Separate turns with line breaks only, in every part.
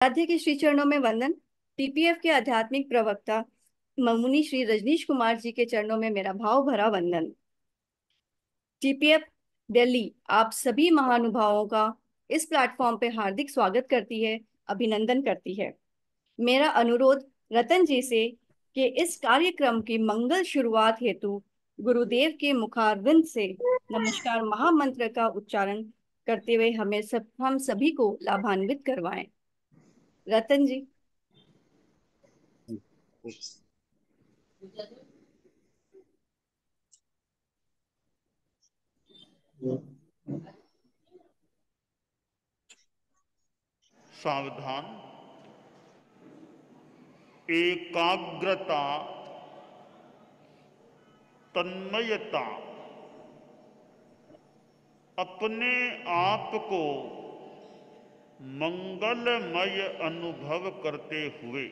राधे के श्री चरणों में वंदन। टीपीएफ के आध्यात्मिक प्रवक्ता मुनि श्री रजनीश कुमार जी के चरणों में मेरा भाव भरा वंदन। टीपीएफ दिल्ली आप सभी महानुभावों का इस प्लेटफॉर्म पे हार्दिक स्वागत करती है, अभिनंदन करती है। मेरा अनुरोध रतन जी से कि इस कार्यक्रम की मंगल शुरुआत हेतु गुरुदेव के मुखारविंद से नमस्कार महामंत्र का उच्चारण करते हुए हम सभी को लाभान्वित करवाएं। रतन जी।
सावधान, एकाग्रता, तन्मयता, अपने आप को मंगलमय अनुभव करते हुए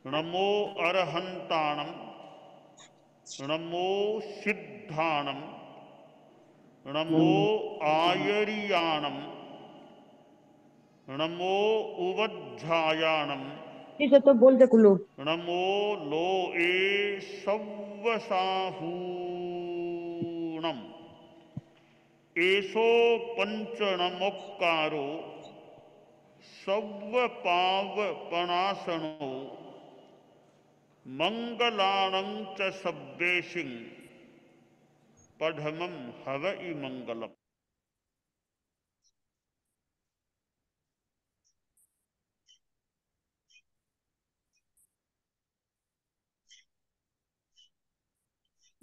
नमो अरहंताणम, नमो सिद्धाणम, नमो आयरियाणम, नमो उवज्झायाणम,
इसे तो बोल दे कुल्लू।
नमो लोए सव्वसाहूणम, एसो पंचणमोक्कारो सव्वपावपणासनो, मंगलाणं च सब्बेशिं पढ़मं हवइ मंगलम।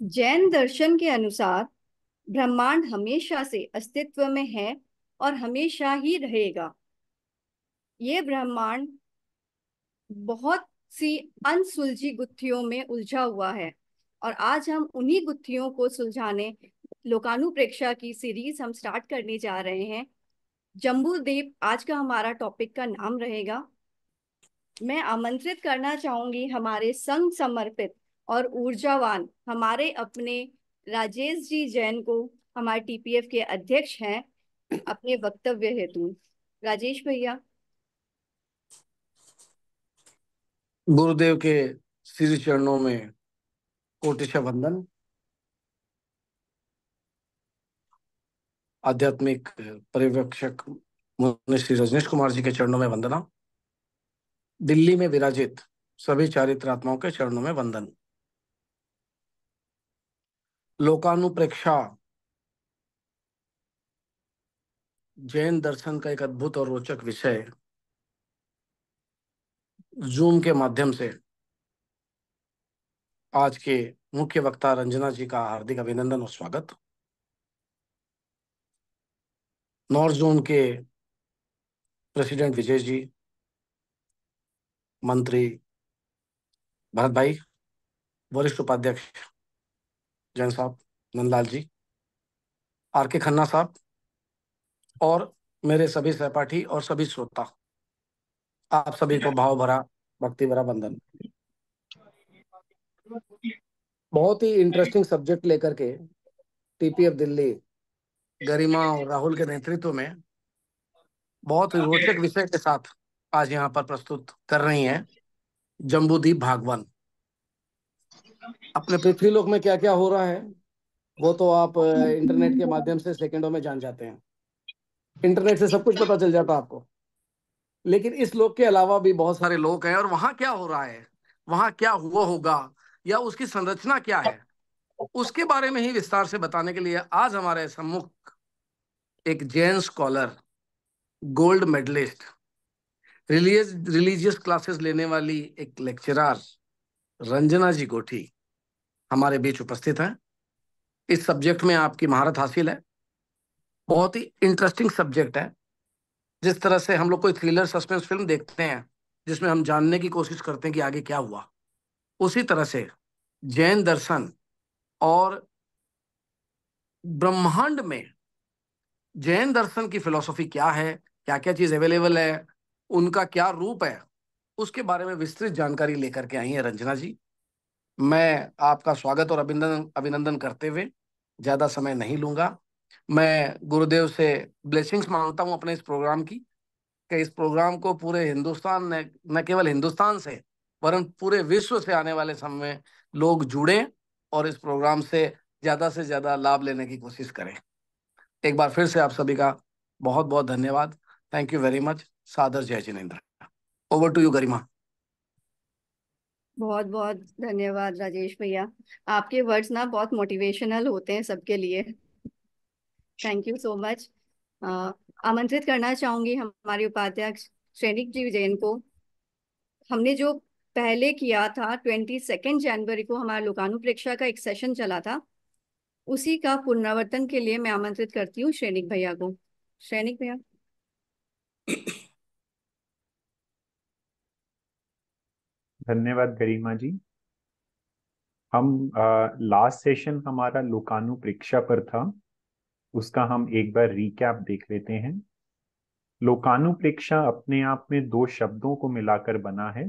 जैन दर्शन के अनुसार ब्रह्मांड हमेशा से अस्तित्व में है और हमेशा ही रहेगा। ये ब्रह्मांड बहुत सी अनसुलझी गुत्थियों में उलझा हुआ है और आज हम उन्हीं गुत्थियों को सुलझाने लोकानुप्रेक्षा की सीरीज हम स्टार्ट करने जा रहे हैं। जम्बू द्वीप आज का हमारा टॉपिक का नाम रहेगा। मैं आमंत्रित करना चाहूंगी हमारे संघ समर्पित और ऊर्जावान हमारे अपने राजेश जी जैन को, हमारे टीपीएफ के अध्यक्ष हैं, अपने वक्तव्य हेतु। राजेश भैया।
गुरुदेव के श्री चरणों में कोटिश वंदन। आध्यात्मिक पर्यवेक्षक मुनि श्री रजनीश कुमार जी के चरणों में वंदना। दिल्ली में विराजित सभी चारित्रात्माओं के चरणों में वंदन। लोकानुप्रेक्षा जैन दर्शन का एक अद्भुत और रोचक विषय जूम के माध्यम से आज के मुख्य वक्ता रंजना जी का हार्दिक अभिनंदन और स्वागत। नॉर्थ जोन के प्रेसिडेंट विजय जी, मंत्री भरत भाई, वरिष्ठ उपाध्यक्ष जैन साहब नंदलाल जी, आर के खन्ना साहब और मेरे सभी सहपाठी और सभी श्रोता, आप सभी को भाव भरा भक्ति भरा वंदन। बहुत ही इंटरेस्टिंग सब्जेक्ट लेकर के टीपीएफ दिल्ली गरिमा और राहुल के नेतृत्व में बहुत ही रोचक विषय के साथ आज यहाँ पर प्रस्तुत कर रही हैं। जम्बूद्वीप भाग 1। अपने पृथ्वीलोक में क्या क्या हो रहा है वो तो आप इंटरनेट के माध्यम से सेकंडों में जान जाते हैं। इंटरनेट से सब कुछ पता चल जाता है आपको। लेकिन इस लोक के अलावा भी बहुत सारे लोग हैं और वहां क्या हो रहा है, वहां क्या हुआ होगा या उसकी संरचना क्या है, उसके बारे में ही विस्तार से बताने के लिए आज हमारे सम्मुख एक Jain scholar, gold medallist, religious classes लेने वाली एक लेक्चरर रंजना जी गोठी हमारे बीच उपस्थित हैं। इस सब्जेक्ट में आपकी महारत हासिल है। बहुत ही इंटरेस्टिंग सब्जेक्ट है। जिस तरह से हम लोग कोई थ्रिलर सस्पेंस फिल्म देखते हैं जिसमें हम जानने की कोशिश करते हैं कि आगे क्या हुआ, उसी तरह से जैन दर्शन और ब्रह्मांड में जैन दर्शन की फिलॉसफी क्या है, क्या क्या चीज अवेलेबल है, उनका क्या रूप है, उसके बारे में विस्तृत जानकारी लेकर के आई है रंजना जी। मैं आपका स्वागत और अभिनंदन अभिनंदन करते हुए ज्यादा समय नहीं लूंगा। मैं गुरुदेव से ब्लेसिंग्स मांगता हूं अपने इस प्रोग्राम की, कि इस प्रोग्राम को पूरे हिंदुस्तान ने, न केवल हिंदुस्तान से वरन पूरे विश्व से आने वाले समय में लोग जुड़ें और इस प्रोग्राम से ज्यादा लाभ लेने की कोशिश करें। एक बार फिर से आप सभी का बहुत बहुत धन्यवाद। Thank you very much. सादर जय जिनेन्द्र। ओवर टू यू गरिमा।
बहुत बहुत धन्यवाद राजेश भैया, आपके वर्ड्स ना बहुत मोटिवेशनल होते हैं सबके लिए। Thank you so much. आमंत्रित करना चाहूंगी हमारे उपाध्यक्ष श्रेनिक जी जैन को। हमने जो पहले किया था 22 जनवरी को हमारा लोकानुप्रेक्षा का एक सेशन चला था, उसी का पुनरावर्तन के लिए मैं आमंत्रित करती हूँ श्रेनिक भैया को। श्रेनिक भैया।
धन्यवाद गरिमा जी। हम लास्ट सेशन हमारा लोकानुप्रेक्षा पर था, उसका हम एक बार रिकैप देख लेते हैं। लोकानुप्रेक्षा अपने आप में दो शब्दों को मिलाकर बना है,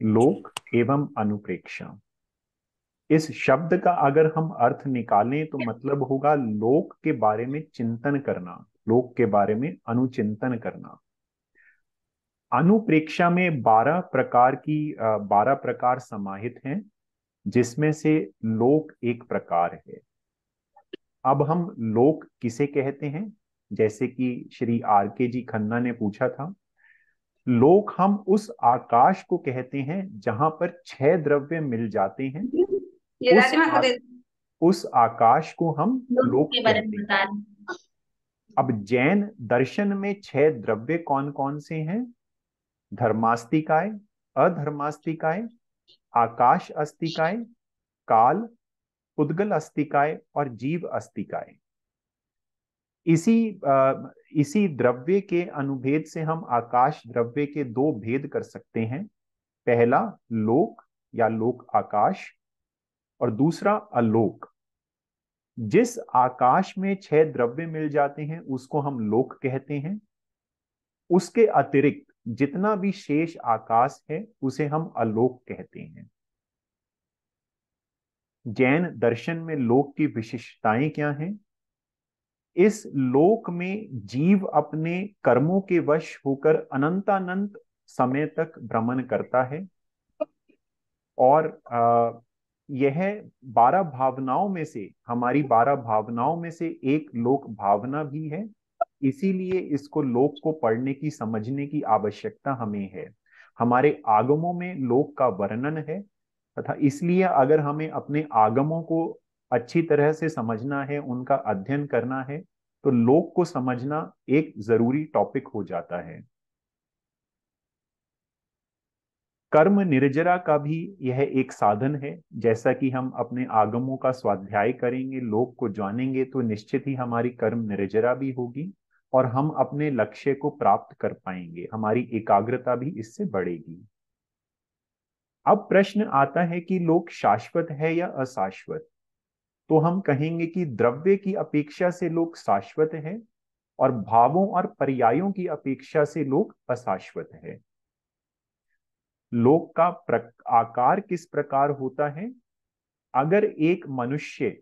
लोक एवं अनुप्रेक्षा। इस शब्द का अगर हम अर्थ निकालें तो मतलब होगा लोक के बारे में चिंतन करना, लोक के बारे में अनुचिंतन करना। अनुप्रेक्षा में 12 प्रकार समाहित हैं, जिसमें से लोक एक प्रकार है। अब हम लोक किसे कहते हैं, जैसे कि श्री आर के जी खन्ना ने पूछा था। लोक हम उस आकाश को कहते हैं जहां पर 6 द्रव्य मिल जाते हैं।
ये
उस,
राजमा को दे
उस आकाश को हम
लोग
लोक
के बारे
कहते
में
हैं।
बता रहे
अब जैन दर्शन में 6 द्रव्य कौन कौन से हैं? धर्मास्तिकाय, अधर्मास्तिकाय, आकाश अस्तिकाय, काल, उद्गल अस्तिकाय और जीव अस्तिकाय। इसी द्रव्य के अनुभेद से हम आकाश द्रव्य के 2 भेद कर सकते हैं। पहला लोक या लोक आकाश, और दूसरा अलोक। जिस आकाश में 6 द्रव्य मिल जाते हैं उसको हम लोक कहते हैं। उसके अतिरिक्त जितना भी शेष आकाश है उसे हम अलोक कहते हैं। जैन दर्शन में लोक की विशिष्टताएं क्या हैं? इस लोक में जीव अपने कर्मों के वश होकर अनंतानंत समय तक भ्रमण करता है, और यह 12 भावनाओं में से, हमारी 12 भावनाओं में से एक लोक भावना भी है। इसीलिए इसको लोक को पढ़ने की, समझने की आवश्यकता हमें है। हमारे आगमों में लोक का वर्णन है, तथा इसलिए अगर हमें अपने आगमों को अच्छी तरह से समझना है, उनका अध्ययन करना है, तो लोक को समझना एक जरूरी टॉपिक हो जाता है। कर्म निर्जरा का भी यह एक साधन है। जैसा कि हम अपने आगमों का स्वाध्याय करेंगे, लोक को जानेंगे, तो निश्चित ही हमारी कर्म निर्जरा भी होगी और हम अपने लक्ष्य को प्राप्त कर पाएंगे, हमारी एकाग्रता भी इससे बढ़ेगी। अब प्रश्न आता है कि लोक शाश्वत है या अशाश्वत। तो हम कहेंगे कि द्रव्य की अपेक्षा से लोक शाश्वत है और भावों और पर्यायों की अपेक्षा से लोक अशाश्वत है। लोक का आकार किस प्रकार होता है? अगर एक मनुष्य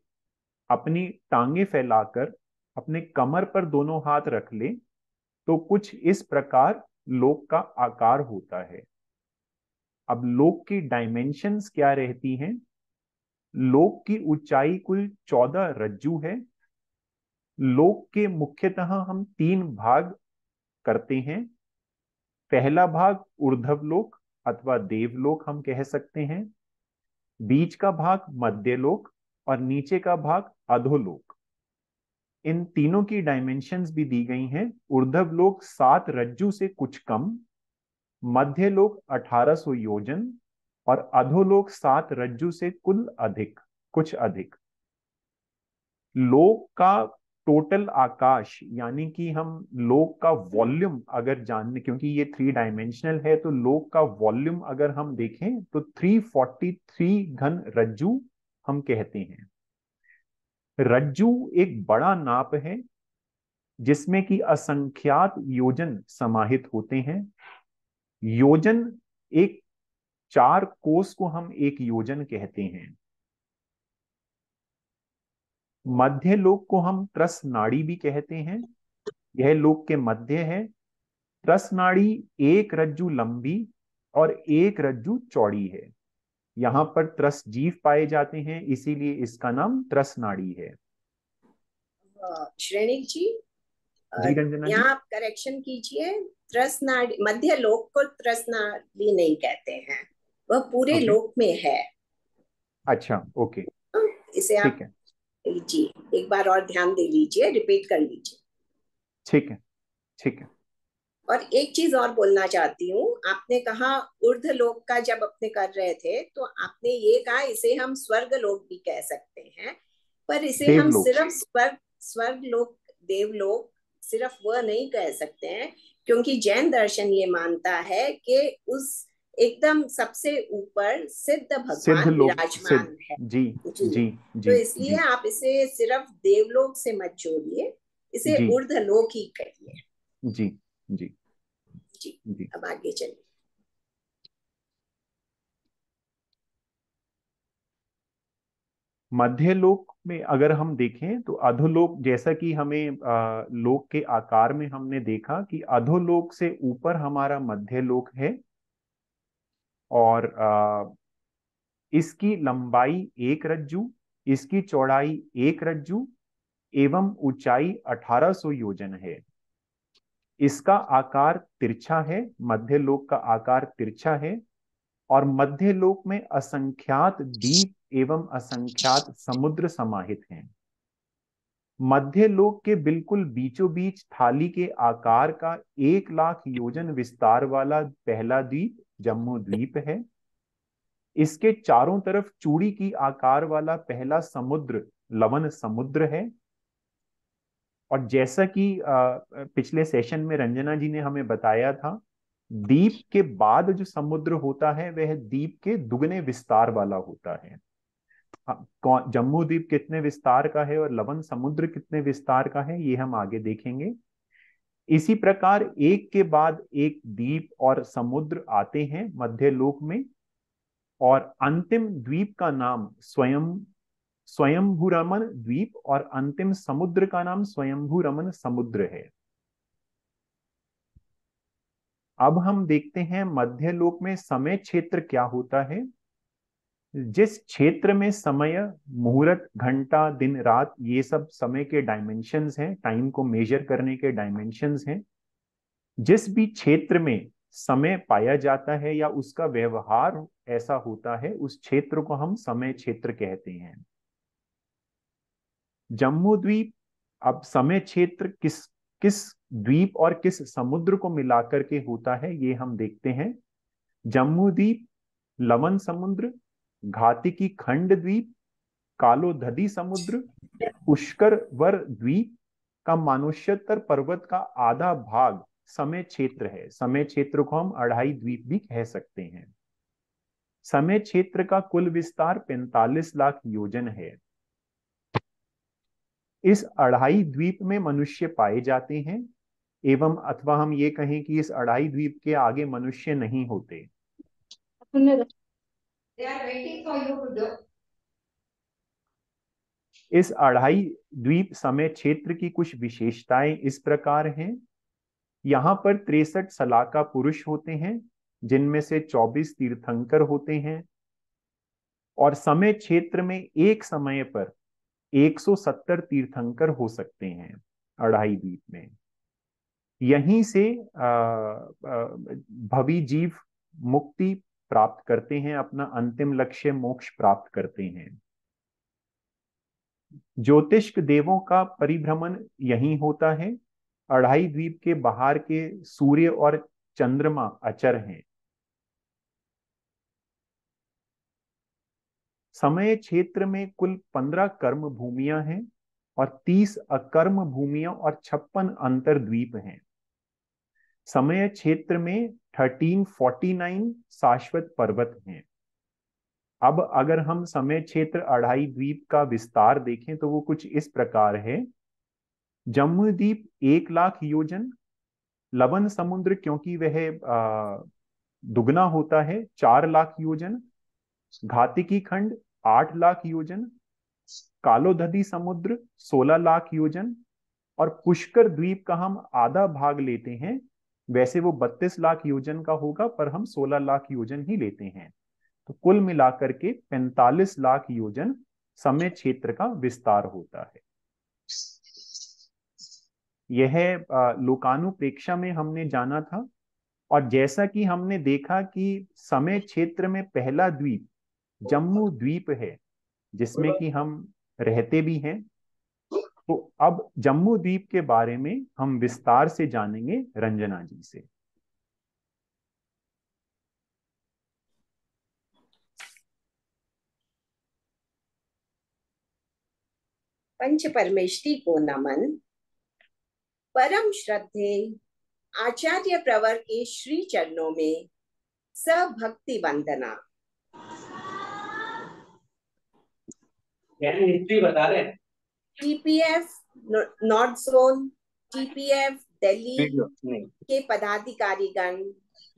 अपनी टांगे फैलाकर अपने कमर पर दोनों हाथ रख ले तो कुछ इस प्रकार लोक का आकार होता है। अब लोक की डायमेंशंस क्या रहती हैं? लोक की ऊंचाई कुल 14 रज्जू है। लोक के मुख्यतः हम 3 भाग करते हैं। पहला भाग ऊर्ध्व लोक अथवा देवलोक हम कह सकते हैं, बीच का भाग मध्य लोक और नीचे का भाग अधोलोक। इन तीनों की डायमेंशंस भी दी गई हैं। ऊर्ध्व लोक 7 रज्जू से कुछ कम, मध्य लोक 1800 योजन और अधोलोक 7 रज्जू से कुछ अधिक। लोक का टोटल आकाश, यानी कि हम लोक का वॉल्यूम अगर जानने, क्योंकि ये 3 डायमेंशनल है, तो लोक का वॉल्यूम अगर हम देखें तो 343 घन रज्जू हम कहते हैं। रज्जू एक बड़ा नाप है जिसमें कि असंख्यात योजन समाहित होते हैं। योजन एक 4 कोस को हम एक योजन कहते हैं। मध्य लोक को हम त्रस नाड़ी भी कहते हैं। यह लोक के मध्य है। त्रस नाड़ी एक रज्जु लंबी और एक रज्जु चौड़ी है। यहाँ पर त्रस जीव पाए जाते हैं, इसीलिए इसका नाम त्रस नाड़ी है।
श्रेणिक जी,
जी रंजना जी।
यहाँ आप करेक्शन कीजिए, त्रस नाड़ी मध्य लोक को त्रस नाड़ी नहीं कहते हैं, वह पूरे
ओके,
लोक में है।
अच्छा, ओके,
इसे
ठीक
आप
है,
जी एक बार और ध्यान दे लीजिए, रिपीट कर लीजिए।
ठीक है, ठीक है।
और एक चीज और बोलना चाहती हूँ, आपने कहा ऊर्ध्व लोक का, जब अपने कर रहे थे तो आपने ये कहा इसे हम स्वर्ग लोक भी कह सकते हैं, पर इसे हम
देवलोक।
सिर्फ स्वर्ग स्वर्ग लोक, देवलोक सिर्फ वह नहीं कह सकते हैं, क्योंकि जैन दर्शन ये मानता है कि उस एकदम सबसे ऊपर सिद्ध
सिद्ध
भगवान
लोक, सिद्ध,
विराजमान है।
जी
जी,
जी
तो
जी
इसलिए
जी
आप इसे सिर्फ देवलोक से मत जोड़िए, इसे
जी
ऊर्ध्व लोक ही कहिए।
जी जी
जी,
जी।
अब आगे चलिए।
मध्य लोक में अगर हम देखें तो अधोलोक, जैसा कि हमें लोक के आकार में हमने देखा कि अधोलोक से ऊपर हमारा मध्य लोक है, और इसकी लंबाई एक रज्जु, इसकी चौड़ाई एक रज्जु एवं ऊंचाई 1800 योजन है। इसका आकार तिरछा है, मध्य लोक का आकार तिरछा है, और मध्य लोक में असंख्यात द्वीप एवं असंख्यात समुद्र समाहित हैं। मध्य लोक के बिल्कुल बीचों बीच थाली के आकार का 1 लाख योजन विस्तार वाला पहला द्वीप जम्मू द्वीप है। इसके चारों तरफ चूड़ी की आकार वाला पहला समुद्र लवण समुद्र है। और जैसा कि पिछले सेशन में रंजना जी ने हमें बताया था, द्वीप के बाद जो समुद्र होता है वह द्वीप के दुगने विस्तार वाला होता है। जम्मू द्वीप कितने विस्तार का है और लवण समुद्र कितने विस्तार का है, ये हम आगे देखेंगे। इसी प्रकार एक के बाद एक द्वीप और समुद्र आते हैं मध्य लोक में, और अंतिम द्वीप का नाम स्वयंभूरमन द्वीप और अंतिम समुद्र का नाम स्वयंभूरमन समुद्र है। अब हम देखते हैं मध्य लोक में समय क्षेत्र क्या होता है। जिस क्षेत्र में समय, मुहूर्त, घंटा, दिन रात, ये सब समय के डायमेंशंस हैं, टाइम को मेजर करने के डायमेंशंस हैं, जिस भी क्षेत्र में समय पाया जाता है या उसका व्यवहार ऐसा होता है, उस क्षेत्र को हम समय क्षेत्र कहते हैं। जम्मू द्वीप, अब समय क्षेत्र किस किस द्वीप और किस समुद्र को मिलाकर के होता है ये हम देखते हैं। जम्मू द्वीप, लवण समुद्र, घातिकी खंड द्वीप, कालोधदी समुद्र, पुष्कर द्वीप का मानुष्योत्तर पर्वत का आधा भाग समय क्षेत्र है। समय क्षेत्र को हम अढ़ाई द्वीप भी कह सकते हैं। समय क्षेत्र का कुल विस्तार 45 लाख योजन है। इस अढ़ाई द्वीप में मनुष्य पाए जाते हैं, एवं अथवा हम ये कहें कि इस अढ़ाई द्वीप के आगे मनुष्य नहीं होते। इस अढ़ाई द्वीप समय क्षेत्र की कुछ विशेषताएं इस प्रकार हैं। यहाँ पर 63 सलाका पुरुष होते हैं, जिनमें से 24 तीर्थंकर होते हैं, और समय क्षेत्र में एक समय पर 170 तीर्थंकर हो सकते हैं अढ़ाई द्वीप में। यहीं से भवी जीव मुक्ति प्राप्त करते हैं, अपना अंतिम लक्ष्य मोक्ष प्राप्त करते हैं। ज्योतिष्क देवों का परिभ्रमण यहीं होता है। अढ़ाई द्वीप के बाहर के सूर्य और चंद्रमा अचर हैं। समय क्षेत्र में कुल 15 कर्म भूमियां हैं और 30 अकर्म भूमियां और 56 अंतर्द्वीप हैं। समय क्षेत्र में 1349 शाश्वत पर्वत हैं। अब अगर हम समय क्षेत्र अढ़ाई द्वीप का विस्तार देखें तो वो कुछ इस प्रकार है। जम्मू द्वीप 1 लाख योजन, लवण समुद्र क्योंकि वह दुगना होता है 4 लाख योजन, घातिकी खंड 8 लाख योजन, कालोधदी समुद्र 16 लाख योजन, और पुष्कर द्वीप का हम आधा भाग लेते हैं वैसे वो 32 लाख योजन का होगा, पर हम 16 लाख योजन ही लेते हैं। तो कुल मिलाकर के 45 लाख योजन समय क्षेत्र का विस्तार होता है। यह लोकानुप्रेक्षा में हमने जाना था। और जैसा कि हमने देखा कि समय क्षेत्र में पहला द्वीप जम्मू द्वीप है, जिसमें कि हम रहते भी हैं। तो अब जम्मू द्वीप के बारे में हम विस्तार से जानेंगे रंजना जी से।
पंच परमेष्टि को नमन। परम श्रद्धे आचार्य प्रवर के श्री चरणों में सभक्ति वंदना।
हिस्ट्री बता रहे हैं।
TPF north zone, TPF Delhi के पदाधिकारीगण,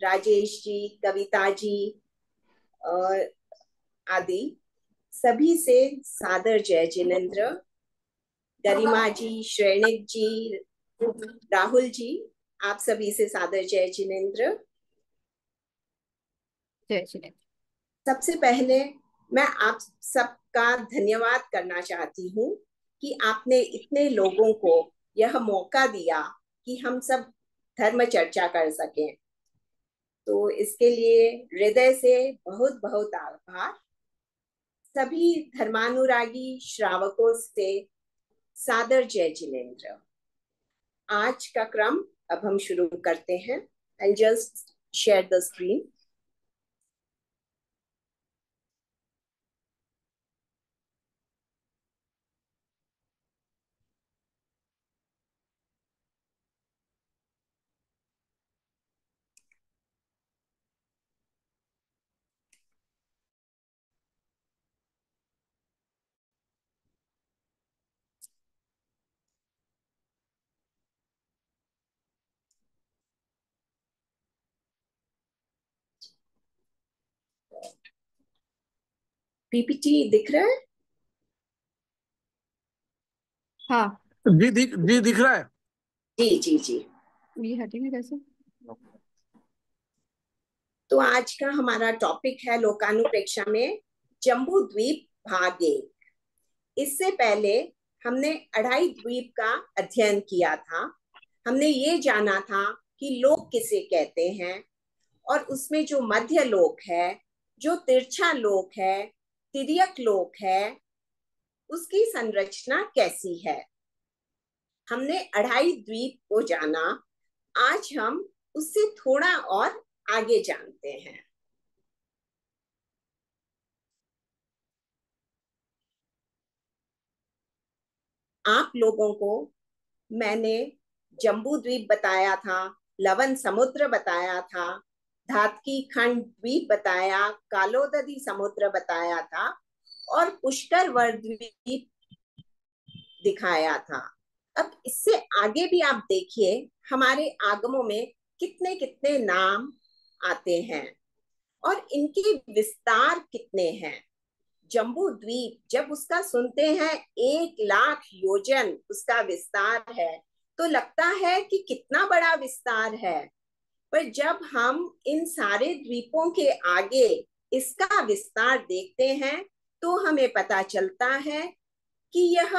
राजेश जी, कविता जी और आदि सभी से सादर जय जिनेन्द्र। गरिमा जी, श्रेणिक जी, राहुल जी, आप सभी से सादर जय जिनेन्द्र।
जय जिनेन्द्र।
सबसे पहले मैं आप सबका धन्यवाद करना चाहती हूँ कि आपने इतने लोगों को यह मौका दिया कि हम सब धर्म चर्चा कर सकें। तो इसके लिए हृदय से बहुत बहुत आभार। सभी धर्मानुरागी श्रावकों से सादर जय जिनेन्द्र। आज का क्रम अब हम शुरू करते हैं। I just share the screen. PPT दिख रहा है?
हाँ
जी दिख रहा है।
जी जी जी।
ये हटेंगे कैसे?
तो आज का हमारा टॉपिक है लोकानुप्रेक्षा में जम्बू द्वीप भाग 1। इससे पहले हमने अढ़ाई द्वीप का अध्ययन किया था। हमने ये जाना था कि लोक किसे कहते हैं, और उसमें जो मध्य लोक है, जो तिरछा लोक है, तिर्यक लोक है, उसकी संरचना कैसी है। हमने अढ़ाई द्वीप को जाना। आज हम उससे थोड़ा और आगे जानते हैं। आप लोगों को मैंने जम्बू द्वीप बताया था, लवन समुद्र बताया था, धातकी खंड द्वीप बताया, कालोदधी समुद्र बताया था और पुष्कर वर द्वीप दिखाया था। अब इससे आगे भी आप देखिए हमारे आगमों में कितने कितने नाम आते हैं और इनके विस्तार कितने हैं। जम्बू द्वीप जब उसका सुनते हैं 1 लाख योजन उसका विस्तार है, तो लगता है कि कितना बड़ा विस्तार है। पर जब हम इन सारे द्वीपों के आगे इसका विस्तार देखते हैं तो हमें पता चलता है कि यह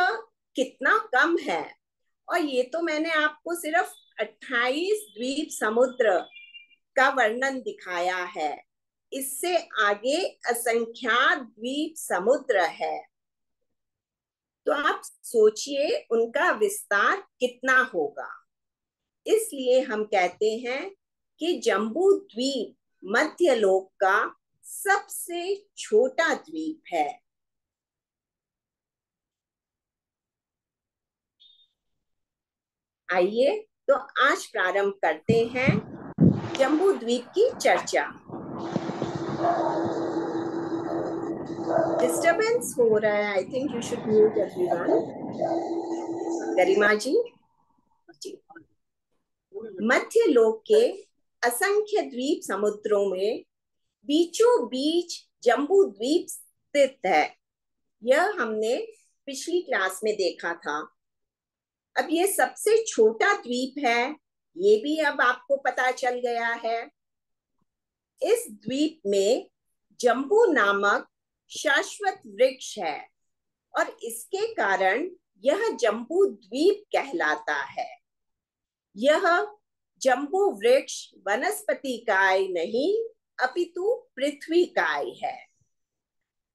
कितना कम है। और ये तो मैंने आपको सिर्फ 28 द्वीप समुद्र का वर्णन दिखाया है। इससे आगे असंख्यात द्वीप समुद्र है। तो आप सोचिए उनका विस्तार कितना होगा। इसलिए हम कहते हैं कि जम्बू द्वीप मध्यलोक का सबसे छोटा द्वीप है। आइए तो आज प्रारंभ करते हैं जम्बू द्वीप की चर्चा। डिस्टरबेंस हो रहा है। I think you should mute everyone. Garima ji. मध्य लोक के असंख्य द्वीप समुद्रों में बीचों बीच जम्बू द्वीप स्थित है। यह हमने पिछली क्लास में देखा था। अब ये सबसे छोटा द्वीप है, ये भी अब आपको पता चल गया है। इस द्वीप में जम्बू नामक शाश्वत वृक्ष है और इसके कारण यह जम्बू द्वीप कहलाता है। यह जम्बू वृक्ष वनस्पति काय नहीं अपितु पृथ्वी काय है।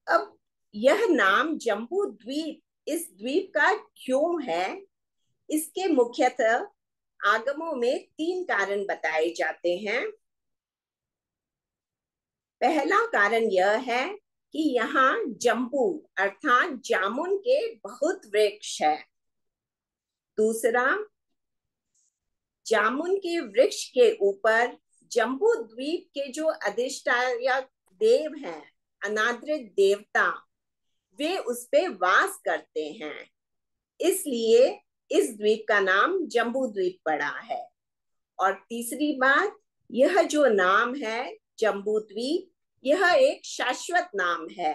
अब यह नाम जम्बू द्वीप इस द्वीप का क्यों है, इसके मुख्यतः आगमों में 3 कारण बताए जाते हैं। पहला कारण यह है कि यहाँ जम्बू अर्थात जामुन के बहुत वृक्ष है। दूसरा, जामुन के वृक्ष के ऊपर जम्बू द्वीप के जो अधिष्ठायक देव हैं, अनादृत देवता, वे उस पे वास करते हैं, इसलिए इस द्वीप का नाम जम्बू द्वीप पड़ा है। और तीसरी बात, यह जो नाम है जम्बू द्वीप, यह एक शाश्वत नाम है।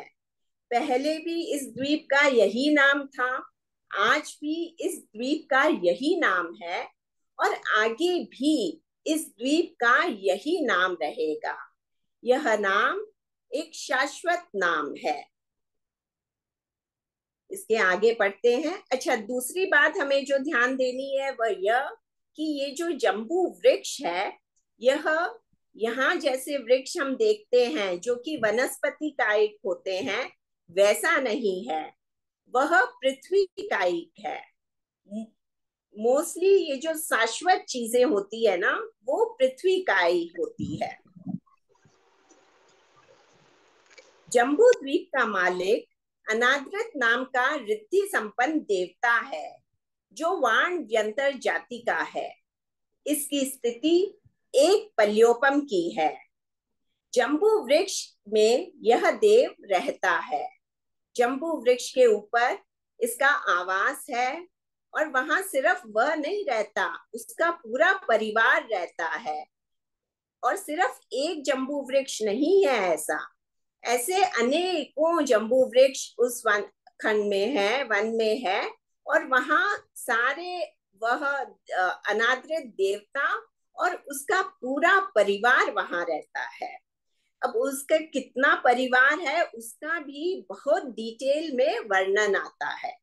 पहले भी इस द्वीप का यही नाम था, आज भी इस द्वीप का यही नाम है और आगे भी इस द्वीप का यही नाम रहेगा। यह नाम एक शाश्वत नाम है। इसके आगे पढ़ते हैं। अच्छा, दूसरी बात हमें जो ध्यान देनी है वह यह कि ये जो जम्बू वृक्ष है, यह यहाँ जैसे वृक्ष हम देखते हैं जो कि वनस्पति कायिक होते हैं, वैसा नहीं है, वह पृथ्वी कायिक है। मोस्टली ये जो शाश्वत चीजें होती है ना, वो पृथ्वी कायिक होती है। जम्बू द्वीप का मालिक अनादृत नाम का रिद्धि संपन्न देवता है जो वाण व्यंतर जाति का है। इसकी स्थिति एक पल्योपम की है। जम्बू वृक्ष में यह देव रहता है। जम्बू वृक्ष के ऊपर इसका आवास है और वहां सिर्फ वह नहीं रहता, उसका पूरा परिवार रहता है। और सिर्फ एक जम्बू वृक्ष नहीं है, ऐसे अनेकों जम्बू वृक्ष उस वन खंड में है, वन में है, और वहां सारे वह अनादृत देवता और उसका पूरा परिवार वहां रहता है। अब उसका कितना परिवार है उसका भी बहुत डिटेल में वर्णन आता है।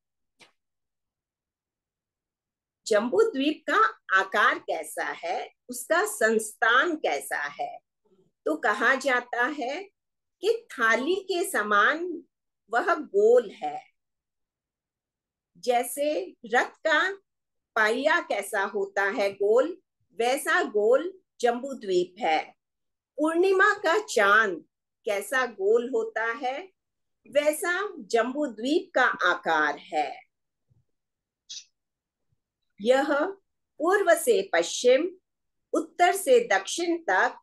जम्बू द्वीप का आकार कैसा है, उसका संस्थान कैसा है, तो कहा जाता है कि थाली के समान वह गोल है। जैसे रथ का पहिया कैसा होता है गोल, वैसा गोल जम्बू द्वीप है। पूर्णिमा का चांद कैसा गोल होता है, वैसा जम्बू द्वीप का आकार है। यह पूर्व से पश्चिम, उत्तर से दक्षिण तक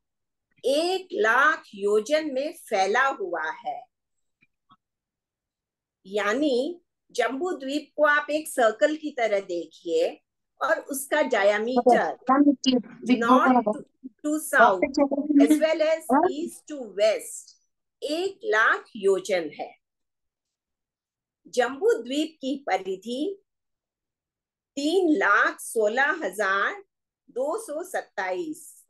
1,00,000 योजन में फैला हुआ है। यानी जम्बू द्वीप को आप एक सर्कल की तरह देखिए और उसका diameter north to south as well as east to west 1,00,000 योजन है। जम्बू द्वीप की परिधि 3,16,227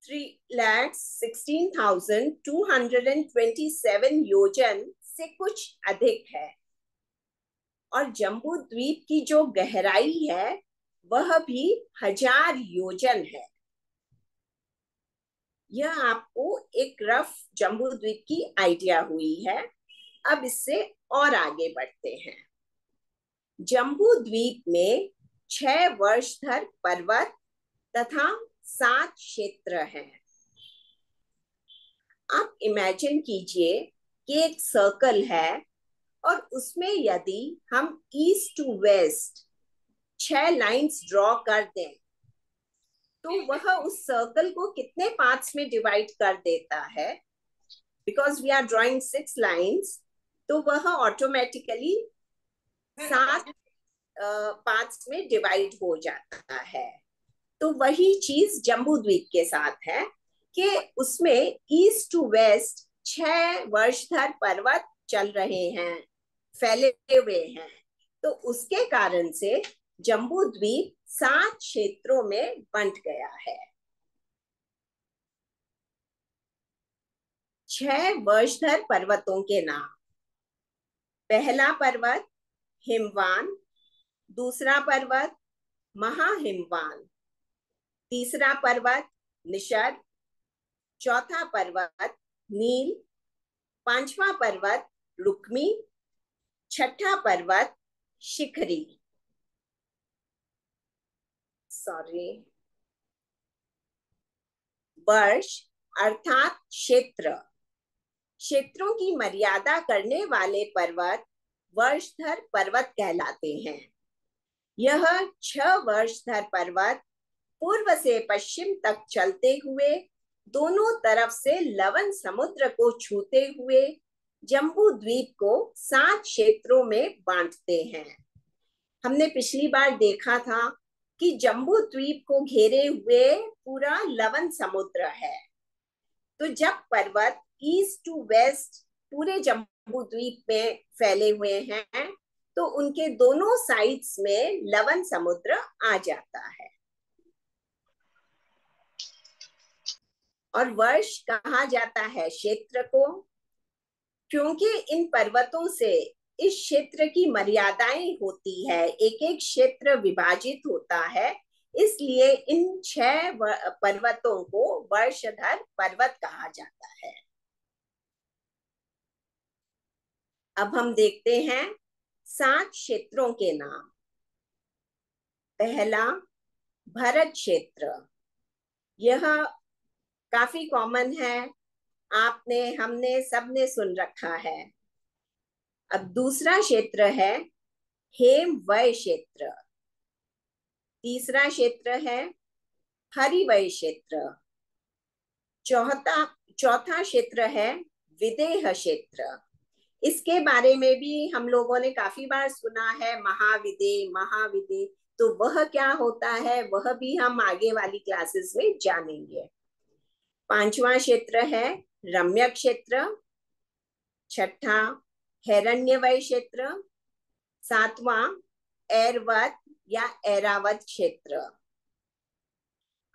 3,16,227 योजन से कुछ अधिक है। और जम्बू द्वीप की जो गहराई है वह भी 1,000 योजन है। यह आपको एक रफ जम्बू द्वीप की आइडिया हुई है। अब इससे और आगे बढ़ते हैं। जम्बू द्वीप में 6 वर्षधर पर्वत तथा 7 क्षेत्र हैं। आप इमेजिन कीजिए कि एक सर्कल है और उसमें यदि हम east to west 6 lines draw कर दें तो वह उस सर्कल को कितने पार्ट्स में डिवाइड कर देता है। Because we are drawing 6 lines, तो वह ऑटोमेटिकली 7 पार्ट्स में डिवाइड हो जाता है। तो वही चीज जम्बू द्वीप के साथ है कि उसमें ईस्ट टू वेस्ट 6 वर्षधर पर्वत चल रहे हैं, फैले हुए हैं। तो उसके कारण से जम्बू द्वीप 7 क्षेत्रों में बंट गया है। 6 वर्षधर पर्वतों के नाम। पहला पर्वत हिमवान, दूसरा पर्वत महाहिमवान, तीसरा पर्वत निषद, चौथा पर्वत नील, पांचवा पर्वत रुक्मी, छठा पर्वत शिखरी। वर्ष अर्थात क्षेत्र। क्षेत्रों की मर्यादा करने वाले पर्वत वर्षधर पर्वत कहलाते हैं। यह 6 वर्षधर पर्वत पूर्व से पश्चिम तक चलते हुए दोनों तरफ से लवण समुद्र को छूते हुए जम्बू द्वीप को 7 क्षेत्रों में बांटते हैं। हमने पिछली बार देखा था कि जम्बू द्वीप को घेरे हुए पूरा लवण समुद्र है। तो जब पर्वत ईस्ट टू वेस्ट पूरे जम्बू द्वीप में फैले हुए हैं तो उनके दोनों साइड्स में लवण समुद्र आ जाता है। और वर्ष कहा जाता है क्षेत्र को, क्योंकि इन पर्वतों से इस क्षेत्र की मर्यादाएं होती है, एक एक क्षेत्र विभाजित होता है, इसलिए इन 6 पर्वतों को वर्षधर पर्वत कहा जाता है। अब हम देखते हैं 7 क्षेत्रों के नाम। पहला भरत क्षेत्र, यह काफी कॉमन है, आपने हमने सबने सुन रखा है। अब दूसरा क्षेत्र है हेमवय क्षेत्र, तीसरा क्षेत्र है हरिवय क्षेत्र, चौथा क्षेत्र है विदेह क्षेत्र। इसके बारे में भी हम लोगों ने काफी बार सुना है, महाविदेह महाविदेह। तो वह क्या होता है वह भी हम आगे वाली क्लासेस में जानेंगे। पांचवा क्षेत्र है रम्य क्षेत्र, छठा हिरण्यवय क्षेत्र, सातवां ऐरवत या ऐरावत क्षेत्र।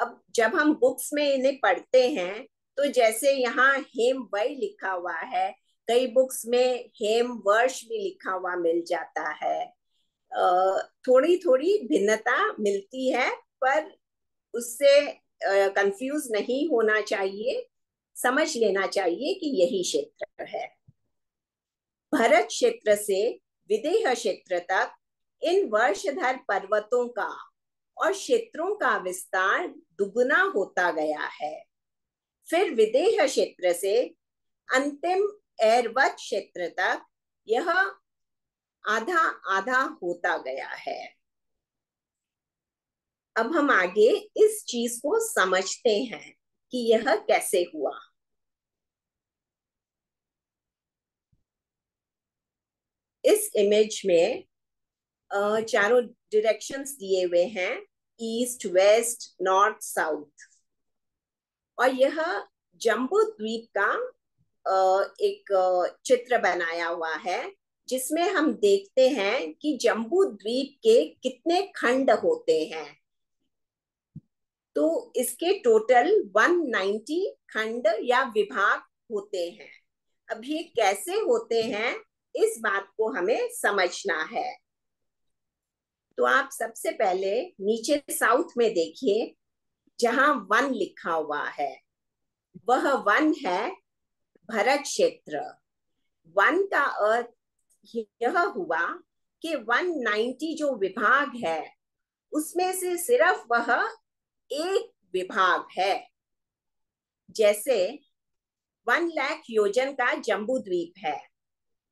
अब जब हम बुक्स में इन्हें पढ़ते हैं तो जैसे यहाँ हेमवय लिखा हुआ है, कई बुक्स में हेम वर्ष भी लिखा हुआ मिल जाता है। थोड़ी थोड़ी भिन्नता मिलती है, पर उससे कंफ्यूज नहीं होना चाहिए, समझ लेना चाहिए कि यही क्षेत्र है। भरत क्षेत्र से विदेह क्षेत्र तक इन वर्षधर पर्वतों का और क्षेत्रों का विस्तार दुगुना होता गया है। फिर विदेह क्षेत्र से अंतिम ऐरवत क्षेत्र तक यह आधा आधा होता गया है। अब हम आगे इस चीज को समझते हैं कि यह कैसे हुआ। इस इमेज में चारों डायरेक्शंस दिए हुए हैं, ईस्ट वेस्ट नॉर्थ साउथ, और यह जम्बू द्वीप का एक चित्र बनाया हुआ है जिसमें हम देखते हैं कि जम्बू द्वीप के कितने खंड होते हैं। तो इसके टोटल 190 खंड या विभाग होते हैं। अब ये कैसे होते हैं इस बात को हमें समझना है। तो आप सबसे पहले नीचे साउथ में देखिए, जहां 1 लिखा हुआ है वह 1 है भरत क्षेत्र। 1 का अर्थ यह हुआ कि 190 जो विभाग है उसमें से सिर्फ वह एक विभाग है। जैसे 1 लाख योजन का जम्बू द्वीप है,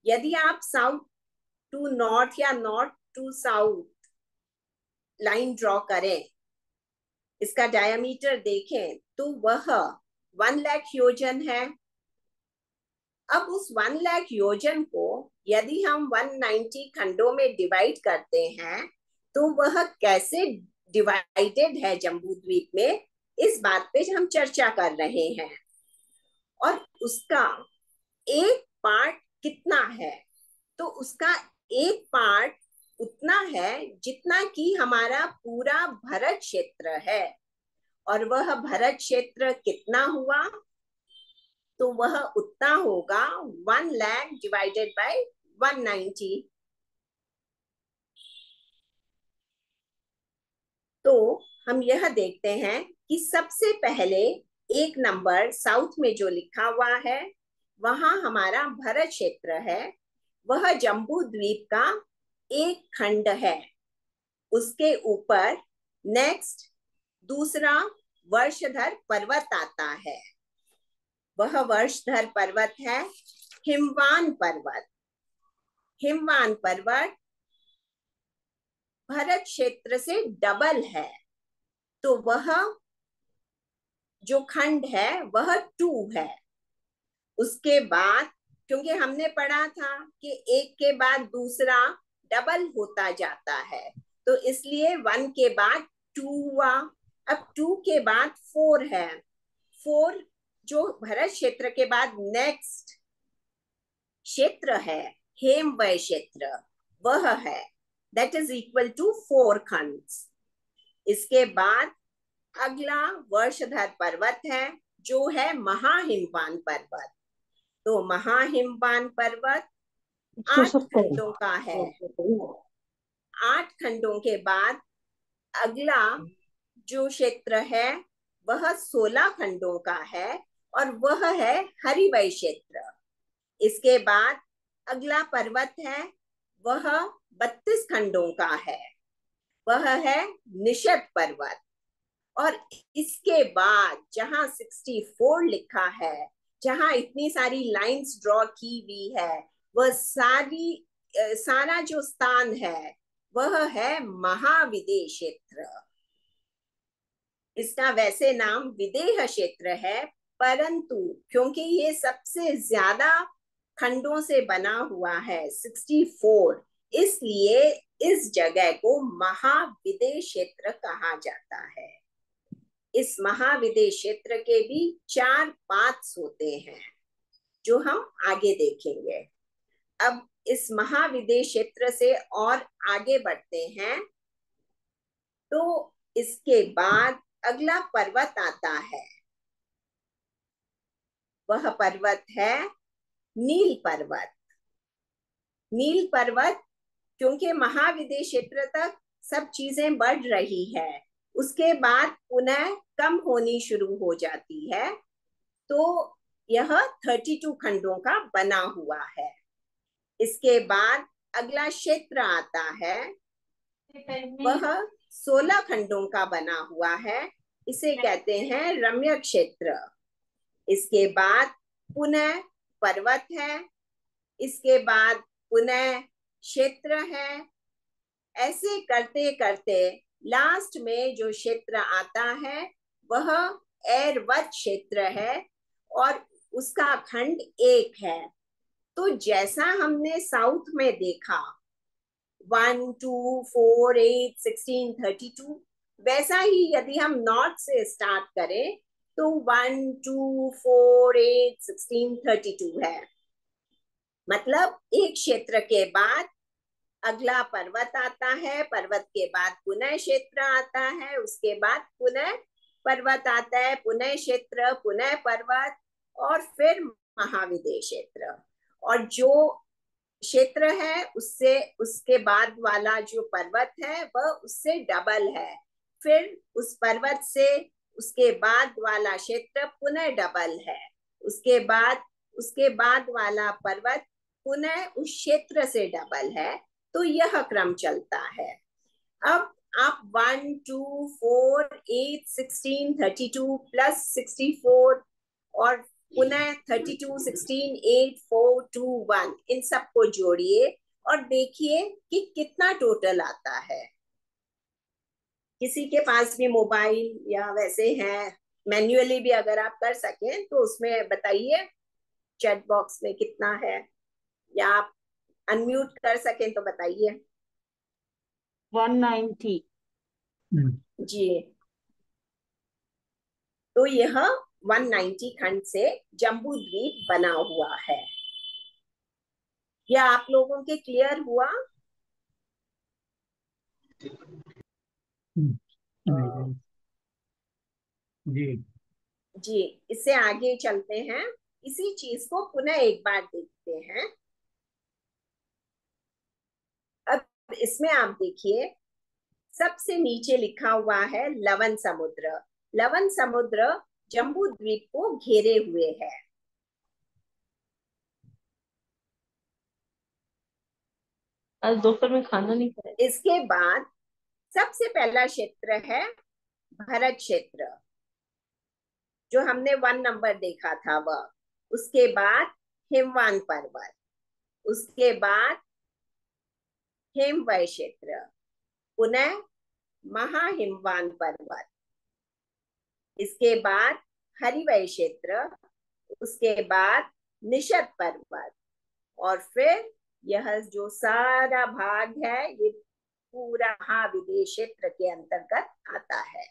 यदि आप साउथ टू नॉर्थ या north to south line draw करें, इसका डायमीटर देखें तो वह 1 लाख योजन है। अब उस 1 लाख योजन को यदि हम 190 खंडों में डिवाइड करते हैं तो वह कैसे डिवाइडेड है जम्बू द्वीप में, इस बात पे हम चर्चा कर रहे हैं। और उसका एक पार्ट कितना है, तो उसका एक पार्ट उतना है जितना कि हमारा पूरा भरत क्षेत्र है। और वह भरत क्षेत्र कितना हुआ? तो वह उतना होगा 1 लाख डिवाइडेड बाय 190। तो हम यह देखते हैं कि सबसे पहले एक नंबर साउथ में जो लिखा हुआ है वहां हमारा भरत क्षेत्र है, वह जम्बू द्वीप का एक खंड है। उसके ऊपर नेक्स्ट दूसरा वर्षधर पर्वत आता है। वह वर्षधर पर्वत है हिमवान पर्वत। हिमवान पर्वत भरत क्षेत्र से डबल है, तो वह जो खंड है वह 2 है। उसके बाद क्योंकि हमने पढ़ा था कि एक के बाद दूसरा डबल होता जाता है, तो इसलिए 1 के बाद 2 हुआ। अब 2 के बाद 4 है। 4 जो भरत क्षेत्र के बाद नेक्स्ट क्षेत्र है हेमवय क्षेत्र, वह है, दैट इज इक्वल टू 4 खंड्स। इसके बाद अगला वर्षधर पर्वत है जो है महाहिमवान पर्वत। तो महाहिमवान पर्वत 8 खंडों का है। 8 खंडों के बाद अगला जो क्षेत्र है वह 16 खंडों का है और वह है हरिवय क्षेत्र। इसके बाद अगला पर्वत है वह 32 खंडों का है, वह है निषद पर्वत। और इसके बाद जहां 64 लिखा है, जहां इतनी सारी लाइंस ड्रॉ की हुई है, वह सारा जो स्थान है वह है महाविदेह क्षेत्र। इसका वैसे नाम विदेह क्षेत्र है, परंतु क्योंकि ये सबसे ज्यादा खंडों से बना हुआ है 64, इसलिए इस जगह को महाविदेह क्षेत्र कहा जाता है। इस महाविदेह क्षेत्र के भी 4 पार्ट्स होते हैं जो हम आगे देखेंगे। अब इस महाविदेह क्षेत्र से और आगे बढ़ते हैं तो इसके बाद अगला पर्वत आता है, वह पर्वत है नील पर्वत। नील पर्वत क्योंकि महाविदेह क्षेत्र तक सब चीजें बढ़ रही है, उसके बाद पुनः कम होनी शुरू हो जाती है, तो यह 32 खंडों का बना हुआ है। इसके बाद अगला क्षेत्र आता है, वह 16 खंडों का बना हुआ है, इसे कहते हैं रम्य क्षेत्र। इसके बाद पुनः पर्वत है, इसके बाद पुनः क्षेत्र है। ऐसे करते करते लास्ट में जो क्षेत्र आता है वह एरवत क्षेत्र है और उसका खंड 1 है। तो जैसा हमने साउथ में देखा 1, 2, 4, 8, 16, 32, वैसा ही यदि हम नॉर्थ से स्टार्ट करें तो 1, 2, 4, 8, 16, 32 है। मतलब एक क्षेत्र के बाद अगला पर्वत आता है, पर्वत के बाद पुनः क्षेत्र आता है, उसके बाद पुनः पर्वत आता है, पुनः क्षेत्र, पुनः पर्वत और फिर महाविदेह क्षेत्र। और जो क्षेत्र है उससे उसके बाद वाला जो पर्वत है वह उससे डबल है, फिर उस पर्वत से उसके बाद वाला क्षेत्र पुनः डबल है, उसके बाद वाला पर्वत पुनः उस क्षेत्र से डबल है। तो यह क्रम चलता है। अब आप 1, 2, 4, 8, 16, 32 प्लस 64 और पुनः 32, 16, 8, 4, 2, 1 इन सबको जोड़िए और देखिए कि कितना टोटल आता है। किसी के पास भी मोबाइल या वैसे है, मैन्युअली भी अगर आप कर सकें तो उसमें बताइए चैट बॉक्स में कितना है, या आप अनम्यूट कर सकें तो बताइए।
190।
जी, तो यह 190 खंड से जम्बू द्वीप बना हुआ है। यह आप लोगों के क्लियर हुआ?
नहीं, जी
जी, इससे आगे चलते हैं, इसी चीज को पुनः एक बार देखते हैं। अब इसमें आप देखिए, सबसे नीचे लिखा हुआ है लवण समुद्र। लवण समुद्र जम्बू द्वीप को घेरे हुए है।
आज दोपहर में खाना नहीं खाया।
इसके बाद सबसे पहला क्षेत्र है भरत क्षेत्र, जो हमने 1 नंबर देखा था वह। उसके बाद हिमवान पर्वत, उसके बाद हिमवय क्षेत्र, पुनः महाहिमवान पर्वत, इसके बाद हरिवय क्षेत्र, उसके बाद निषद पर्वत, और फिर यह जो सारा भाग है ये पूरा महाविदेश क्षेत्र के अंतर्गत आता है।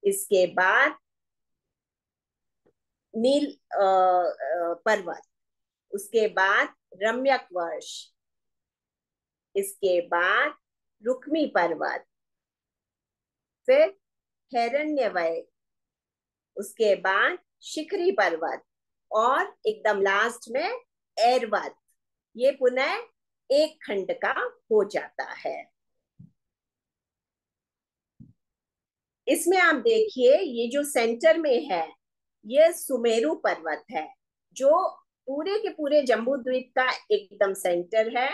इसके बाद नील पर्वत, उसके बाद रम्यक वर्ष, इसके बाद रुक्मी पर्वत, फिर हिरण्यवय, उसके बाद शिखरी पर्वत, और एकदम लास्ट में ऐरावत। ये पुनः एक खंड का हो जाता है। इसमें आप देखिए, ये जो सेंटर में है ये सुमेरु पर्वत है, जो पूरे के पूरे जम्बू द्वीप का एकदम सेंटर है,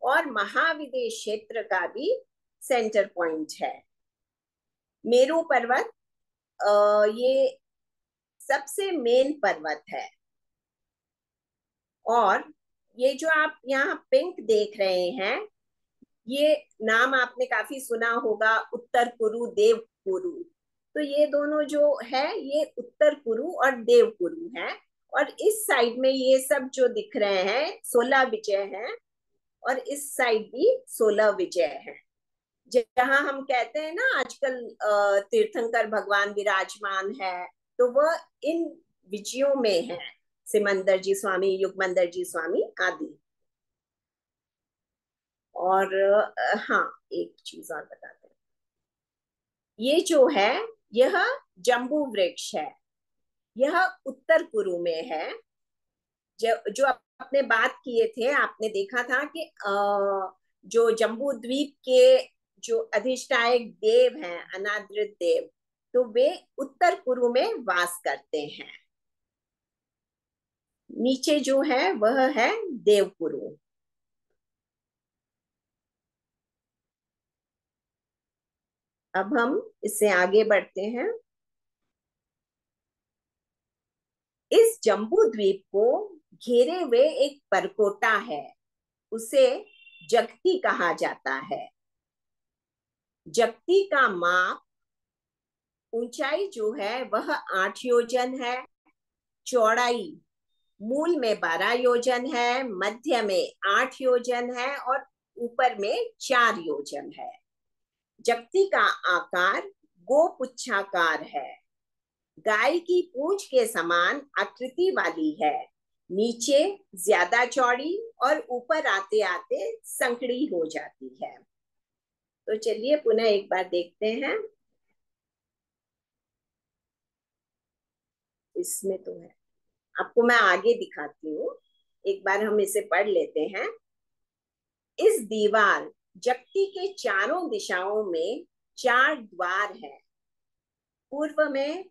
और महाविदेश क्षेत्र का भी सेंटर पॉइंट है। मेरु पर्वत ये सबसे मेन पर्वत है। और ये जो आप यहाँ पिंक देख रहे हैं, ये नाम आपने काफी सुना होगा, उत्तर कुरु, देव कुरु। तो ये दोनों जो है ये उत्तर कुरु और देव कुरु है। और इस साइड में ये सब जो दिख रहे हैं 16 विजय हैं, और इस साइड भी 16 विजय हैं। जहां हम कहते हैं ना आजकल तीर्थंकर भगवान विराजमान है, तो वह इन विजयों में है, सिमंदर जी स्वामी, युगमंदर जी स्वामी आदि। और हाँ, एक चीज और बताते हैं, ये जो है यह जम्बू वृक्ष है, यह उत्तर कुरु में है। जो आपने बात किए थे, आपने देखा था कि जो जम्बू द्वीप के जो अधिष्ठायक देव हैं, अनादृत देव, तो वे उत्तर कुरु में वास करते हैं। नीचे जो है वह है देवकुरु। अब हम इससे आगे बढ़ते हैं। इस जम्बू द्वीप को घेरे हुए एक परकोटा है, उसे जगती कहा जाता है। जगती का माप, ऊंचाई जो है वह 8 योजन है, चौड़ाई मूल में 12 योजन है, मध्य में 8 योजन है, और ऊपर में 4 योजन है। जगती का आकार गोपुच्छाकार है, गाय की पूंछ के समान आकृति वाली है, नीचे ज्यादा चौड़ी और ऊपर आते आते संकड़ी हो जाती है। तो चलिए पुनः एक बार देखते हैं। इसमें तो है, आपको मैं आगे दिखाती हूँ, एक बार हम इसे पढ़ लेते हैं। इस दीवार जगती के चारों दिशाओं में 4 द्वार हैं। पूर्व में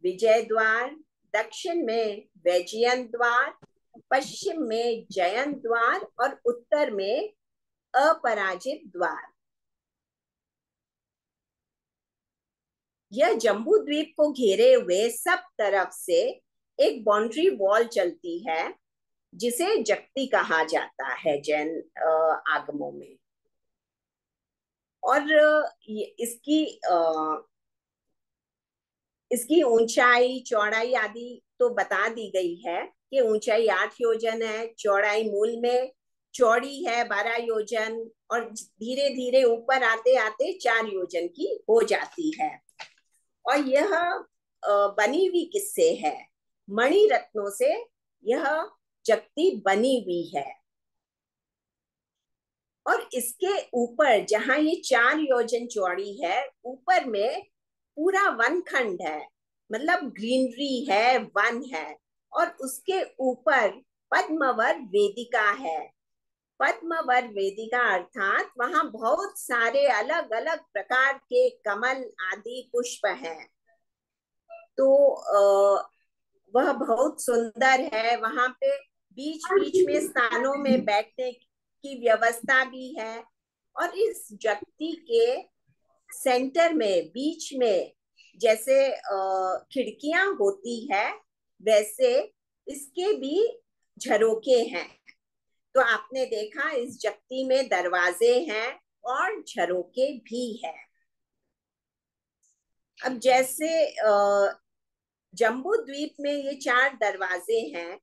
विजय द्वार, दक्षिण में वैजयंत द्वार, पश्चिम में जयंत द्वार, और उत्तर में अपराजित द्वार। यह जम्बू द्वीप को घेरे हुए सब तरफ से एक बाउंड्री वॉल चलती है, जिसे जगती कहा जाता है जैन आगमों में। और इसकी ऊंचाई, चौड़ाई आदि तो बता दी गई है कि ऊंचाई 8 योजन है, चौड़ाई मूल में चौड़ी है 12 योजन, और धीरे धीरे ऊपर आते आते 4 योजन की हो जाती है। और यह बनी हुई किससे है? मणि रत्नों से यह जगती बनी हुई है। और इसके ऊपर जहां ये 4 योजन चौड़ी है, ऊपर में पूरा वन खंड है, मतलब ग्रीनरी है, वन है, और उसके ऊपर पद्मवर वेदिका है। पद्मवर वेदिका अर्थात वहां बहुत सारे अलग अलग प्रकार के कमल आदि पुष्प हैं। तो वह बहुत सुंदर है। वहां पे बीच बीच में स्थानों में बैठने की व्यवस्था भी है। और इस जगती के सेंटर में, बीच में जैसे खिड़कियां होती है, वैसे इसके भी झरोके हैं। तो आपने देखा इस जगती में दरवाजे हैं और झरोके भी हैं। अब जैसे जम्बू द्वीप में ये 4 दरवाजे हैं,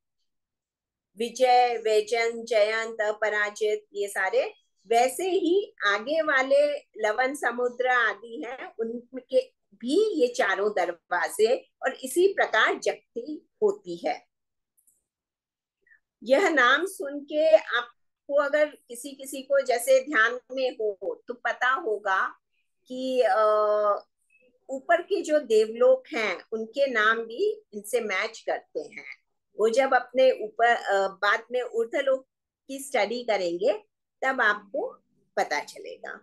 विजय, वैजन, जयंत, अपराजित, ये सारे, वैसे ही आगे वाले लवन समुद्र आदि हैं, उनके भी ये चारों दरवाजे, और इसी प्रकार जगती होती है। यह नाम सुन के आपको अगर किसी किसी को जैसे ध्यान में हो तो पता होगा कि ऊपर के जो देवलोक हैं उनके नाम भी इनसे मैच करते हैं। वो जब अपने ऊपर बाद में ऊर्ध्वलोक की स्टडी करेंगे तब आपको पता चलेगा।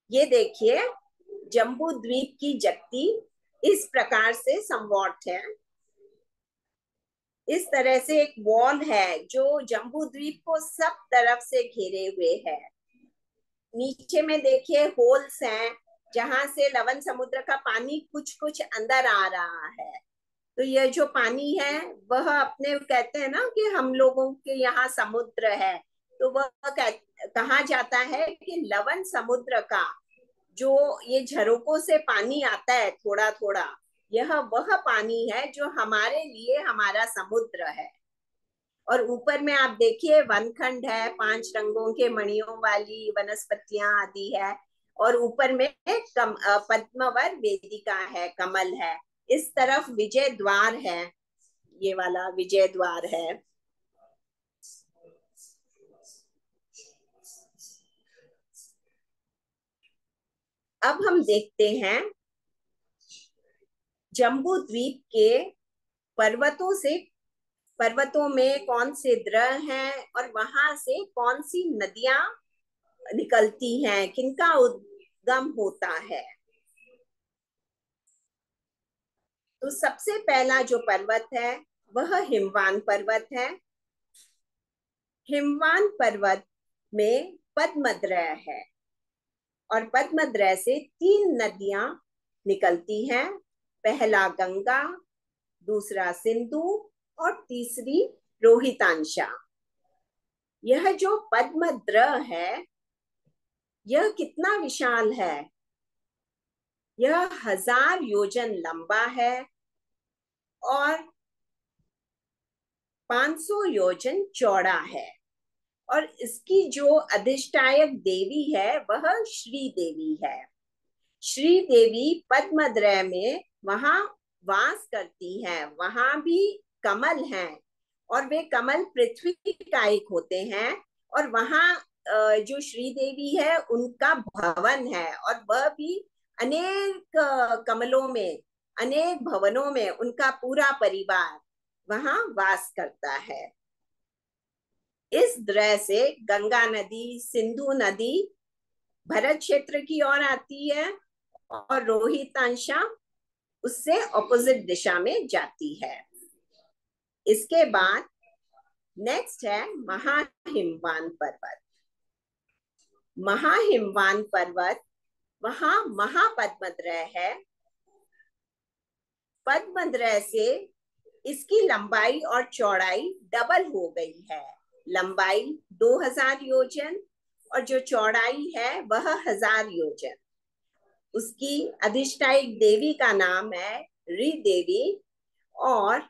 ये देखिए जम्बू द्वीप की जगती इस प्रकार से समवॉट है। इस तरह से एक वॉल है जो जम्बू द्वीप को सब तरफ से घेरे हुए है। नीचे में देखिए होल्स हैं जहां से लवन समुद्र का पानी कुछ कुछ अंदर आ रहा है। तो यह जो पानी है वह अपने कहते हैं ना कि हम लोगों के यहाँ समुद्र है, तो वह कहा जाता है कि लवन समुद्र का जो ये झरोकों से पानी आता है थोड़ा थोड़ा, यह वह पानी है जो हमारे लिए हमारा समुद्र है। और ऊपर में आप देखिए वनखंड है, 5 रंगों के मणियों वाली वनस्पतियां आदि है, और ऊपर में पद्मवर वेदिका है, कमल है। इस तरफ विजय द्वार है, ये वाला विजय द्वार है। अब हम देखते हैं जम्बू द्वीप के पर्वतों में कौन से ग्रह हैं और वहां से कौन सी नदियां निकलती हैं, किनका उद्गम होता है। तो सबसे पहला जो पर्वत है वह हिमवान पर्वत है। हिमवान पर्वत में पद्मद्रय है और पद्मद्रय से 3 नदियां निकलती हैं। पहला गंगा, दूसरा सिंधु और तीसरी रोहितांशा। यह जो पद्मद्रय है यह कितना विशाल है, यह 1000 योजन लंबा है और 500 योजन चौड़ा है। और इसकी जो अधिष्ठायक देवी है वह श्री देवी है। श्री देवी पद्मद्रय में वहां वास करती हैं। वहां भी कमल हैं और वे कमल पृथ्वी टाइप होते हैं। और वहां जो श्री देवी है उनका भवन है और वह भी अनेक कमलों में, अनेक भवनों में उनका पूरा परिवार वहां वास करता है। इस द्रय से गंगा नदी, सिंधु नदी भरत क्षेत्र की ओर आती है और रोहितांशा उससे ऑपोजिट दिशा में जाती है। इसके बाद नेक्स्ट है महाहिमवान पर्वत। महाहिमवान पर्वत, वहां महापद्मद्रय है। पद्मद्रय से इसकी लंबाई और चौड़ाई डबल हो गई है। लंबाई 2000 योजन और जो चौड़ाई है वह 1000 योजन। उसकी अधिष्ठायक देवी का नाम है री देवी और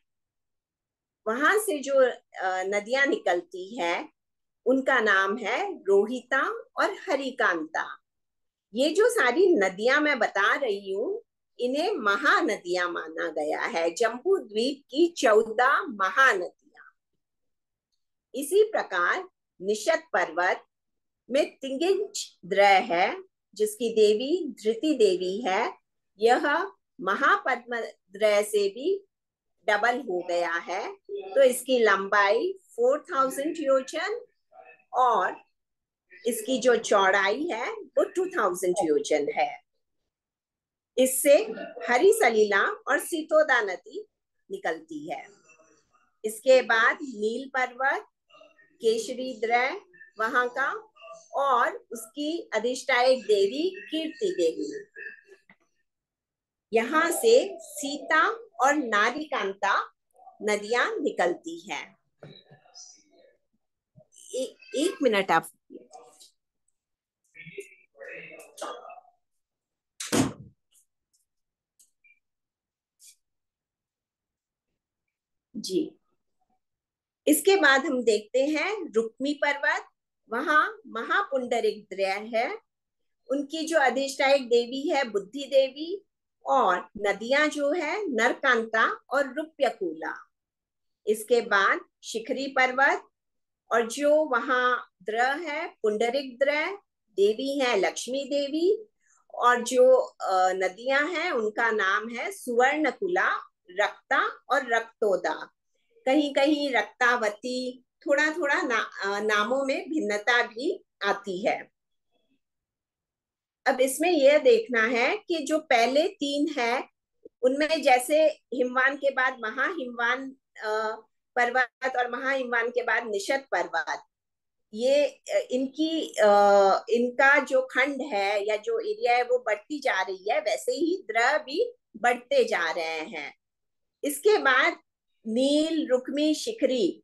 वहां से जो नदियां निकलती है उनका नाम है रोहिता और हरिकांता। ये जो सारी नदियां मैं बता रही हूँ इन्हें महानदियां माना गया है। जम्बू द्वीप की 14 महानदियां। इसी प्रकार निषद पर्वत में तिगिंच द्रय है, जिसकी देवी धृति देवी है। यह महापद्मद्रय से भी डबल हो गया है, तो इसकी लंबाई 4000 योजन और इसकी जो चौड़ाई है वो 2000 योजन है। इससे हरी सलीला और सीतोदा नदी निकलती है। इसके बाद नील पर्वत, केशरी द्रय वहां का, और उसकी अधिष्ठायक देवी कीर्ति देवी। यहाँ से सीता और नारीकांता नदियां निकलती हैं। एक मिनट आप जी। इसके बाद हम देखते हैं रुक्मी पर्वत। वहां महापुंडरिक द्रय है, उनकी जो अधिष्ठायक देवी है बुद्धि देवी, और नदियां जो है नरकांता और रूप्यकूला। इसके बाद शिखरी पर्वत, और जो वहां द्रय है पुंडरिक द्रय, देवी है लक्ष्मी देवी, और जो नदियां हैं उनका नाम है सुवर्णकुला, रक्ता और रक्तोदा। कहीं कहीं रक्तावती, थोड़ा थोड़ा नामों में भिन्नता भी आती है। अब इसमें यह देखना है कि जो पहले तीन है उनमें जैसे हिमवान के बाद महाहिमवान पर्वत और महाहिमवान के बाद निषद पर्वत, ये इनका जो खंड है या जो एरिया है वो बढ़ती जा रही है, वैसे ही द्रव भी बढ़ते जा रहे हैं। इसके बाद नील, रुक्मी, शिखरी,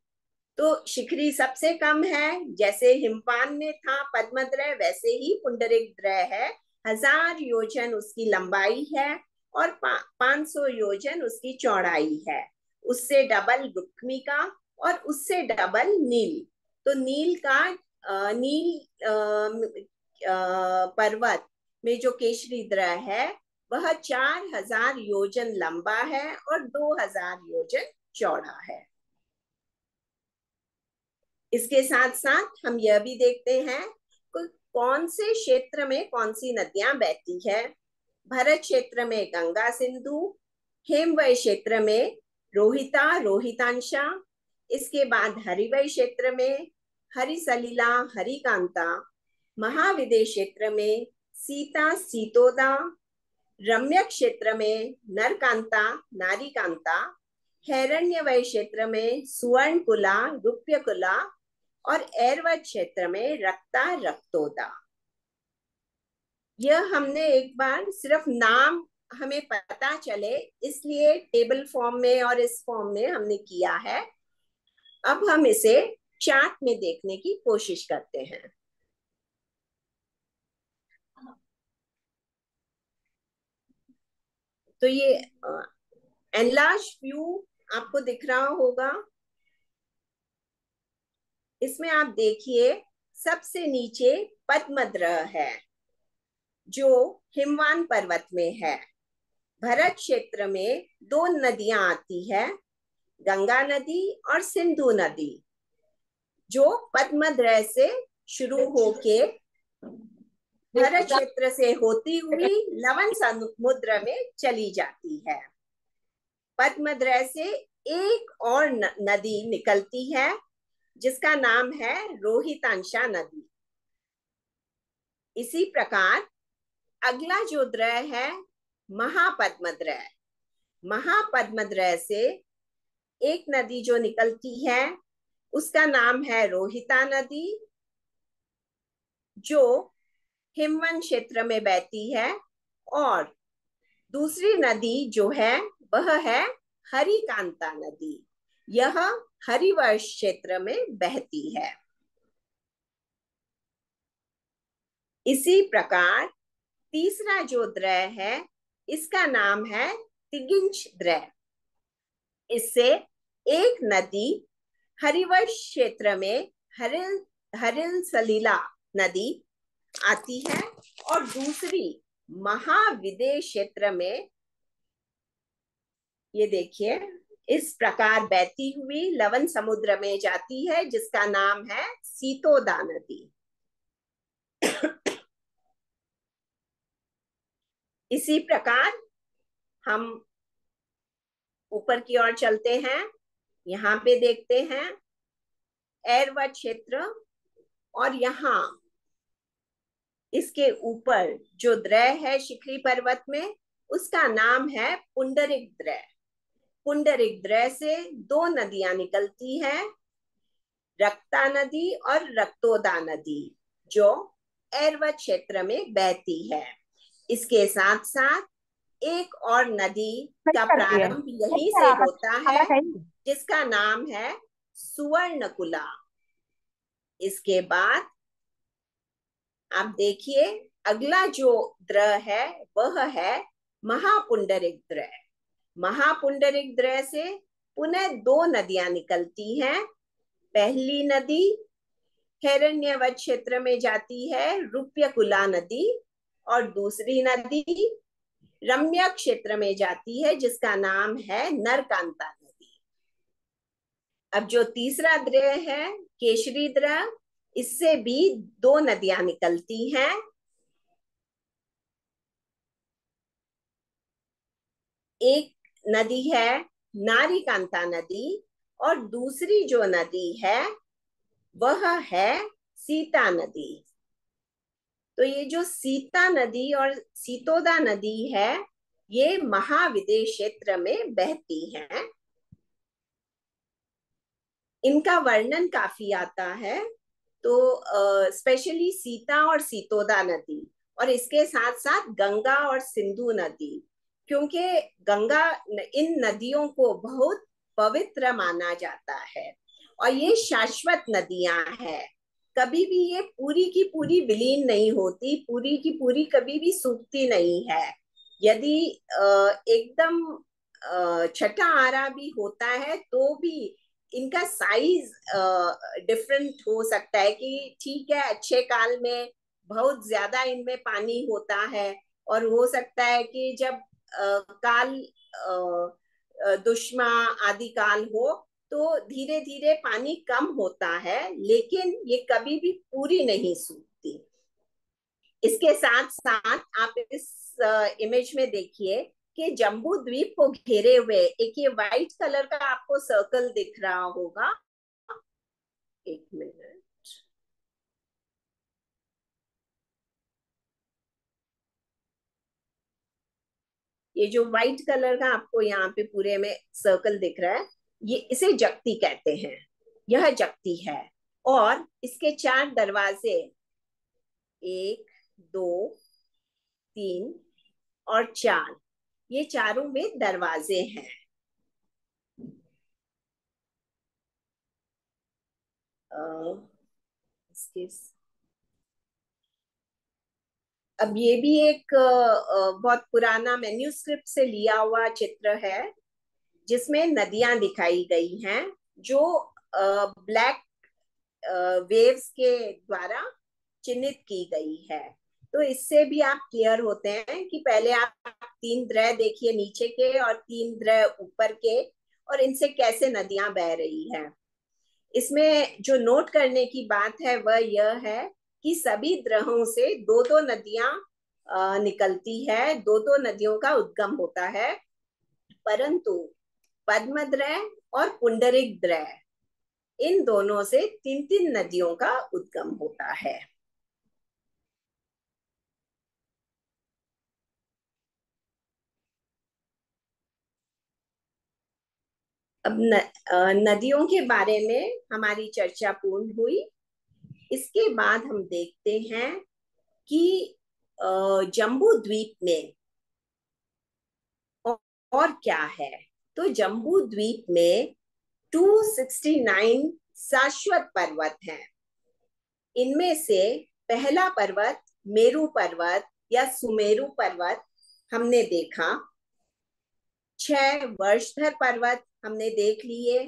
तो शिखरी सबसे कम है। जैसे हिमवान में था पद्मद्रय, वैसे ही पुंडरिक द्रय है। 1000 योजन उसकी लंबाई है और 500 योजन उसकी चौड़ाई है। उससे डबल रुक्मी का और उससे डबल नील। तो नील पर्वत में जो केशरी द्रय है वह 4000 योजन लंबा है और 2000 योजन चौड़ा है। इसके साथ साथ हम यह भी देखते हैं कौन से क्षेत्र में कौन सी नदियां बहती है। भरत क्षेत्र में गंगा सिंधु, हेमवय क्षेत्र में रोहिता, रोहितांशा। इसके बाद हरिवय क्षेत्र में हरि सलीला, हरिकांता। महाविदेश क्षेत्र में सीता, सीतोदा। रम्य क्षेत्र में नरकांता, नारीकांता। हैरण्यवय क्षेत्र में सुवर्णकुला, रूप्यकुला, और ऐरवत क्षेत्र में रक्ता, रक्तोदा। यह हमने एक बार सिर्फ नाम हमें पता चले इसलिए टेबल फॉर्म में और इस फॉर्म में हमने किया है। अब हम इसे चार्ट में देखने की कोशिश करते हैं। तो ये एनलार्ज व्यू आपको दिख रहा होगा। इसमें आप देखिए सबसे नीचे पद्मद्रय है जो हिमवान पर्वत में है। भरत क्षेत्र में 2 नदियां आती है, गंगा नदी और सिंधु नदी, जो पद्मद्रय से शुरू होके भरत क्षेत्र से होती हुई लवण समुद्र में चली जाती है। पद्मद्रय से एक और नदी निकलती है जिसका नाम है रोहितांशा नदी। इसी प्रकार अगला जो द्रय है महापद्मद्रय। महापद्मद्रय से एक नदी जो निकलती है उसका नाम है रोहिता नदी, जो हिमवन क्षेत्र में बहती है, और दूसरी नदी जो है वह है हरिकांता नदी। यह हरिवर्ष क्षेत्र में बहती है। इसी प्रकार तीसरा जो द्रय है इसका नाम है तिगिंच द्रय। इससे एक नदी हरिवर्ष क्षेत्र में हरिल सलीला नदी आती है और दूसरी महाविदेश क्षेत्र में, ये देखिए इस प्रकार बहती हुई लवण समुद्र में जाती है, जिसका नाम है सीतोदा नदी। इसी प्रकार हम ऊपर की ओर चलते हैं। यहाँ पे देखते हैं एरवा क्षेत्र, और यहाँ इसके ऊपर जो द्रय है शिखरी पर्वत में, उसका नाम है पुंडरिक द्रय। पुंडरिक द्रय से दो नदियां निकलती हैं, रक्ता नदी और रक्तोदा नदी, जो एरवा क्षेत्र में बहती है। इसके साथ साथ एक और नदी का प्रारंभ यहीं से होता है, जिसका नाम है सुवर्णकुला। इसके बाद आप देखिए अगला जो द्रय है वह है महापुंडरिक द्रय। महापुंडरिक द्रय से पुनः दो नदियां निकलती हैं। पहली नदी हिरण्यवत क्षेत्र में जाती है, रूप्यकुला नदी, और दूसरी नदी रम्य क्षेत्र में जाती है, जिसका नाम है नरकांता नदी। अब जो तीसरा द्रय है केशरी द्रय, इससे भी दो नदियां निकलती हैं। एक नदी है नारीकांता नदी, और दूसरी जो नदी है वह है सीता नदी। तो ये जो सीता नदी और सीतोदा नदी है, ये महाविदेश क्षेत्र में बहती हैं। इनका वर्णन काफी आता है। तो स्पेशली सीता और सीतोदा नदी, और इसके साथ साथ गंगा और सिंधु नदी, क्योंकि गंगा इन नदियों को बहुत पवित्र माना जाता है, और ये शाश्वत नदियां हैं। कभी भी ये पूरी की पूरी विलीन नहीं होती, पूरी की पूरी कभी भी सूखती नहीं है। यदि एकदम छठा आरा भी होता है तो भी इनका साइज डिफरेंट हो सकता है, कि ठीक है अच्छे काल में बहुत ज्यादा इनमें पानी होता है, और हो सकता है कि जब काल दुष्मा आदि काल हो तो धीरे धीरे पानी कम होता है, लेकिन ये कभी भी पूरी नहीं सूखती। इसके साथ साथ आप इस इमेज में देखिए कि जम्बू द्वीप को घेरे हुए एक ये व्हाइट कलर का आपको सर्कल दिख रहा होगा। एक मिनट, ये जो व्हाइट कलर का आपको यहाँ पे पूरे में सर्कल दिख रहा है, ये इसे जगती कहते हैं। यह जगती है, और इसके चार दरवाजे, 1, 2, 3 और 4, ये चारों में दरवाजे हैं। इसके अब ये भी एक बहुत पुराना मैन्यूस्क्रिप्ट से लिया हुआ चित्र है, जिसमें नदियां दिखाई गई हैं, जो ब्लैक वेव्स के द्वारा चिन्हित की गई है। तो इससे भी आप क्लियर होते हैं कि पहले आप 3 द्रय देखिए नीचे के और 3 द्रय ऊपर के, और इनसे कैसे नदियां बह रही हैं। इसमें जो नोट करने की बात है वह यह है कि सभी द्रहों से दो दो नदियां निकलती है, दो दो नदियों का उद्गम होता है, परंतु पद्मद्रय और पुंडरिक द्रय, इन दोनों से 3-3 नदियों का उद्गम होता है। अब नदियों के बारे में हमारी चर्चा पूर्ण हुई। इसके बाद हम देखते हैं कि जम्बू द्वीप में और क्या है। तो जम्बू द्वीप में 269 शाश्वत पर्वत हैं। इनमें से पहला पर्वत मेरू पर्वत या सुमेरु पर्वत हमने देखा, 6 वर्षधर पर्वत हमने देख लिए।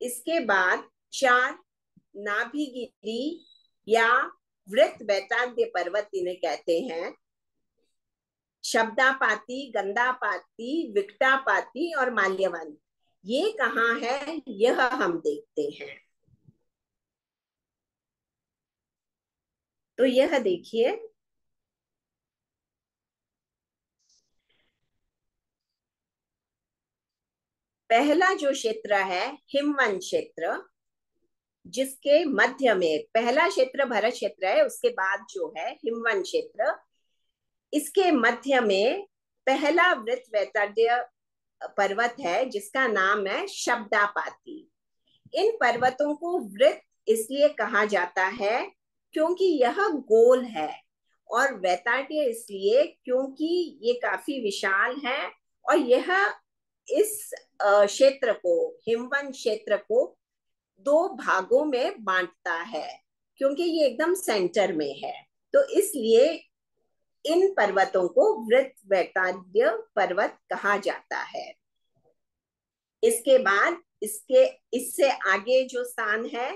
इसके बाद 4 नाभिगिरी या वृत्त वैताग्य पर्वत इन्हें कहते हैं, शब्दापाती, गंधापाती, विकटापाती और माल्यवंत, ये कहाँ है यह हम देखते हैं। तो यह देखिए, पहला जो क्षेत्र है हिमवंत क्षेत्र, जिसके मध्य में पहला क्षेत्र भरत क्षेत्र है, उसके बाद जो है हिमवंत क्षेत्र, इसके मध्य में पहला वृत्त वैताड्य पर्वत है जिसका नाम है शब्दापाती। इन पर्वतों को वृत्त इसलिए कहा जाता है क्योंकि यह गोल है, और वैताड्य इसलिए क्योंकि ये काफी विशाल है, और यह इस क्षेत्र को, हिमवंत क्षेत्र को दो भागों में बांटता है, क्योंकि ये एकदम सेंटर में है। तो इसलिए इन पर्वतों को वृत्त वैताड्य पर्वत कहा जाता है। इसके बाद इससे आगे जो स्थान है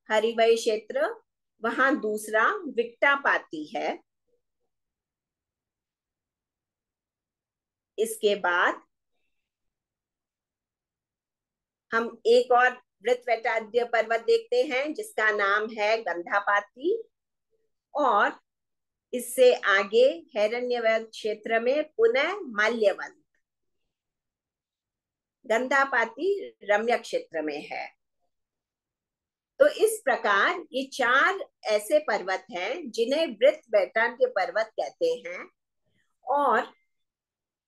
हरिवय क्षेत्र, वहां दूसरा विकटापाती है। इसके बाद हम एक और वृत्त वैताड्य पर्वत देखते हैं जिसका नाम है गंधापाती, और इससे आगे हिरण्यवत क्षेत्र में पुनः माल्यवंत। गंधापाती रम्य क्षेत्र में है। तो इस प्रकार ये चार ऐसे पर्वत हैं जिन्हें वृत्त वैताड्य पर्वत कहते हैं, और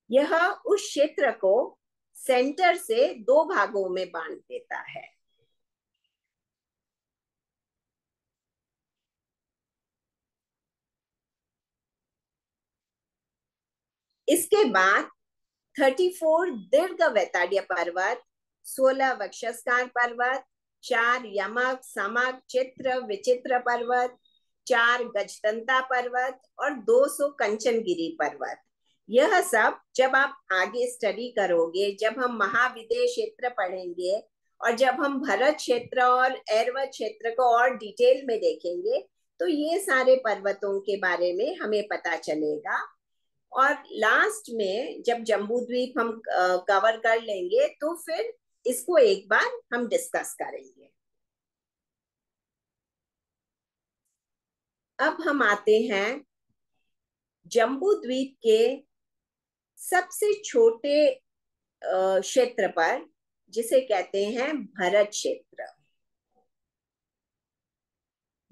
यह उस क्षेत्र को सेंटर से दो भागों में बांट देता है। इसके बाद 34 दीर्घ वैताड्य पर्वत, 16 वक्षस्कार पर्वत, 4 यमक समक चित्र विचित्र पर्वत, 4 गजदंता पर्वत और 200 कंचनगिरी पर्वत। यह सब जब आप आगे स्टडी करोगे, जब हम महाविदेह क्षेत्र पढ़ेंगे और जब हम भरत क्षेत्र और ऐरावत क्षेत्र को और डिटेल में देखेंगे, तो ये सारे पर्वतों के बारे में हमें पता चलेगा। और लास्ट में जब जम्बू द्वीप हम कवर कर लेंगे तो फिर इसको एक बार हम डिस्कस करेंगे। अब हम आते हैं जम्बू द्वीप के सबसे छोटे क्षेत्र पर, जिसे कहते हैं भरत क्षेत्र।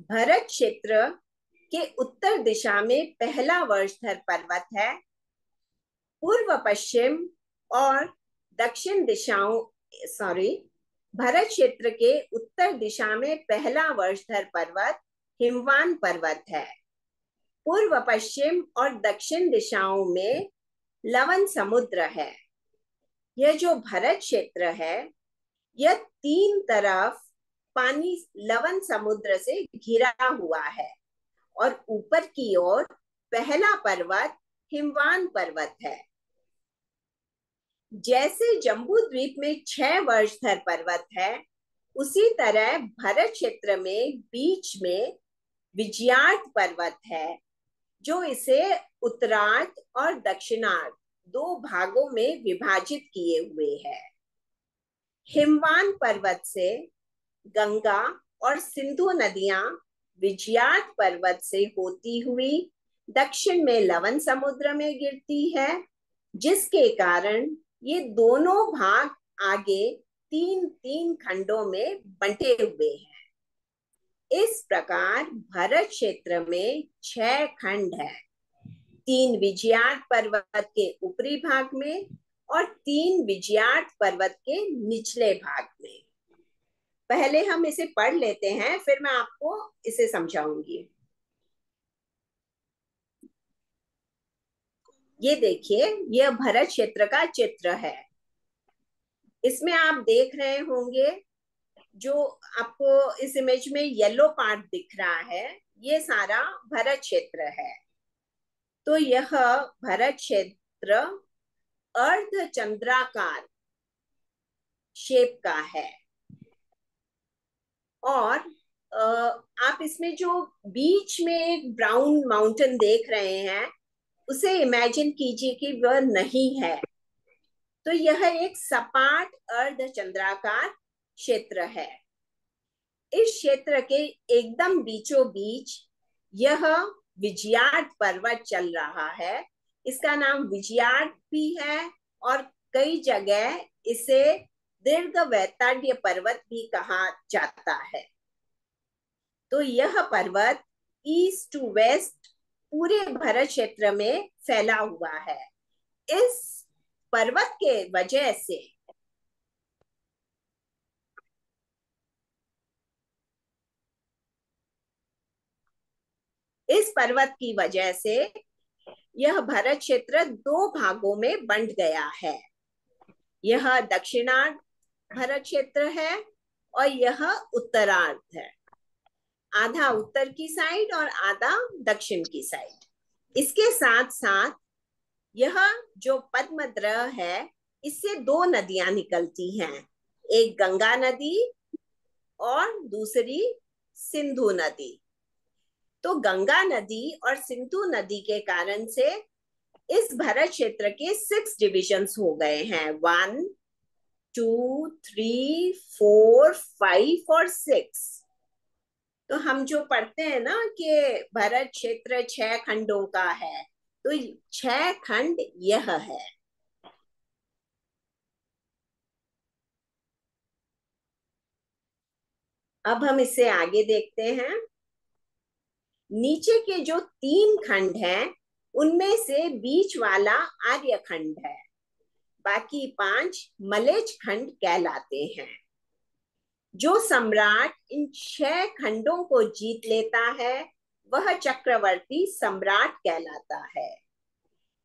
भरत क्षेत्र के उत्तर दिशा में पहला वर्षधर पर्वत है। पूर्व पश्चिम और दक्षिण दिशाओं भरत क्षेत्र के उत्तर दिशा में पहला वर्षधर पर्वत हिमवान पर्वत है। पूर्व पश्चिम और दक्षिण दिशाओं में लवण समुद्र है। यह जो भरत क्षेत्र है, यह तीन तरफ पानी लवण समुद्र से घिरा हुआ है, और ऊपर की ओर पहला पर्वत हिमवान पर्वत है। जैसे जम्बू द्वीप में 6 वर्षधर पर्वत है, उसी तरह भरत क्षेत्र में बीच में विजयार्थ पर्वत है, जो इसे उत्तरार्ध और दक्षिणार्ध दो भागों में विभाजित किए हुए है। हिमवान पर्वत से गंगा और सिंधु नदियां विजयार्थ पर्वत से होती हुई दक्षिण में लवण समुद्र में गिरती है, जिसके कारण ये दोनों भाग आगे 3-3 खंडों में बंटे हुए हैं। इस प्रकार भरत क्षेत्र में 6 खंड है, 3 विजयार्थ पर्वत के ऊपरी भाग में और 3 विजयार्थ पर्वत के निचले भाग में। पहले हम इसे पढ़ लेते हैं, फिर मैं आपको इसे समझाऊंगी। ये देखिए, यह भरत क्षेत्र का चित्र है। इसमें आप देख रहे होंगे, जो आपको इस इमेज में येलो पार्ट दिख रहा है, ये सारा भरत क्षेत्र है। तो यह भरत क्षेत्र अर्ध चंद्राकार शेप का है, और आप इसमें जो बीच में एक ब्राउन माउंटेन देख रहे हैं, उसे इमेजिन कीजिए कि वह नहीं है। तो यह एक सपाट अर्धचंद्राकार क्षेत्र है। इस क्षेत्र के एकदम बीचों बीच यह विजयार्ड पर्वत चल रहा है। इसका नाम विजयार्ड भी है और कई जगह इसे दीर्घ वैताड्य पर्वत भी कहा जाता है। तो यह पर्वत ईस्ट टू वेस्ट पूरे भारत क्षेत्र में फैला हुआ है। इस पर्वत के वजह से इस पर्वत की वजह से यह भारत क्षेत्र दो भागों में बंट गया है। यह दक्षिणार्ध भारत क्षेत्र है और यह उत्तरार्ध है। आधा उत्तर की साइड और आधा दक्षिण की साइड। इसके साथ साथ यह जो पद्मद्र है, इससे दो नदियां निकलती हैं, एक गंगा नदी और दूसरी सिंधु नदी। तो गंगा नदी और सिंधु नदी के कारण से इस भारत क्षेत्र के 6 डिविजन्स हो गए हैं, 1 2 3 4 5 और 6। तो हम जो पढ़ते हैं ना कि भारत क्षेत्र 6 खंडों का है, तो 6 खंड यह है। अब हम इसे आगे देखते हैं। नीचे के जो 3 खंड हैं, उनमें से बीच वाला आर्य खंड है। बाकी 5 मलेच खंड कहलाते हैं। जो सम्राट इन 6 खंडों को जीत लेता है, वह चक्रवर्ती सम्राट कहलाता है।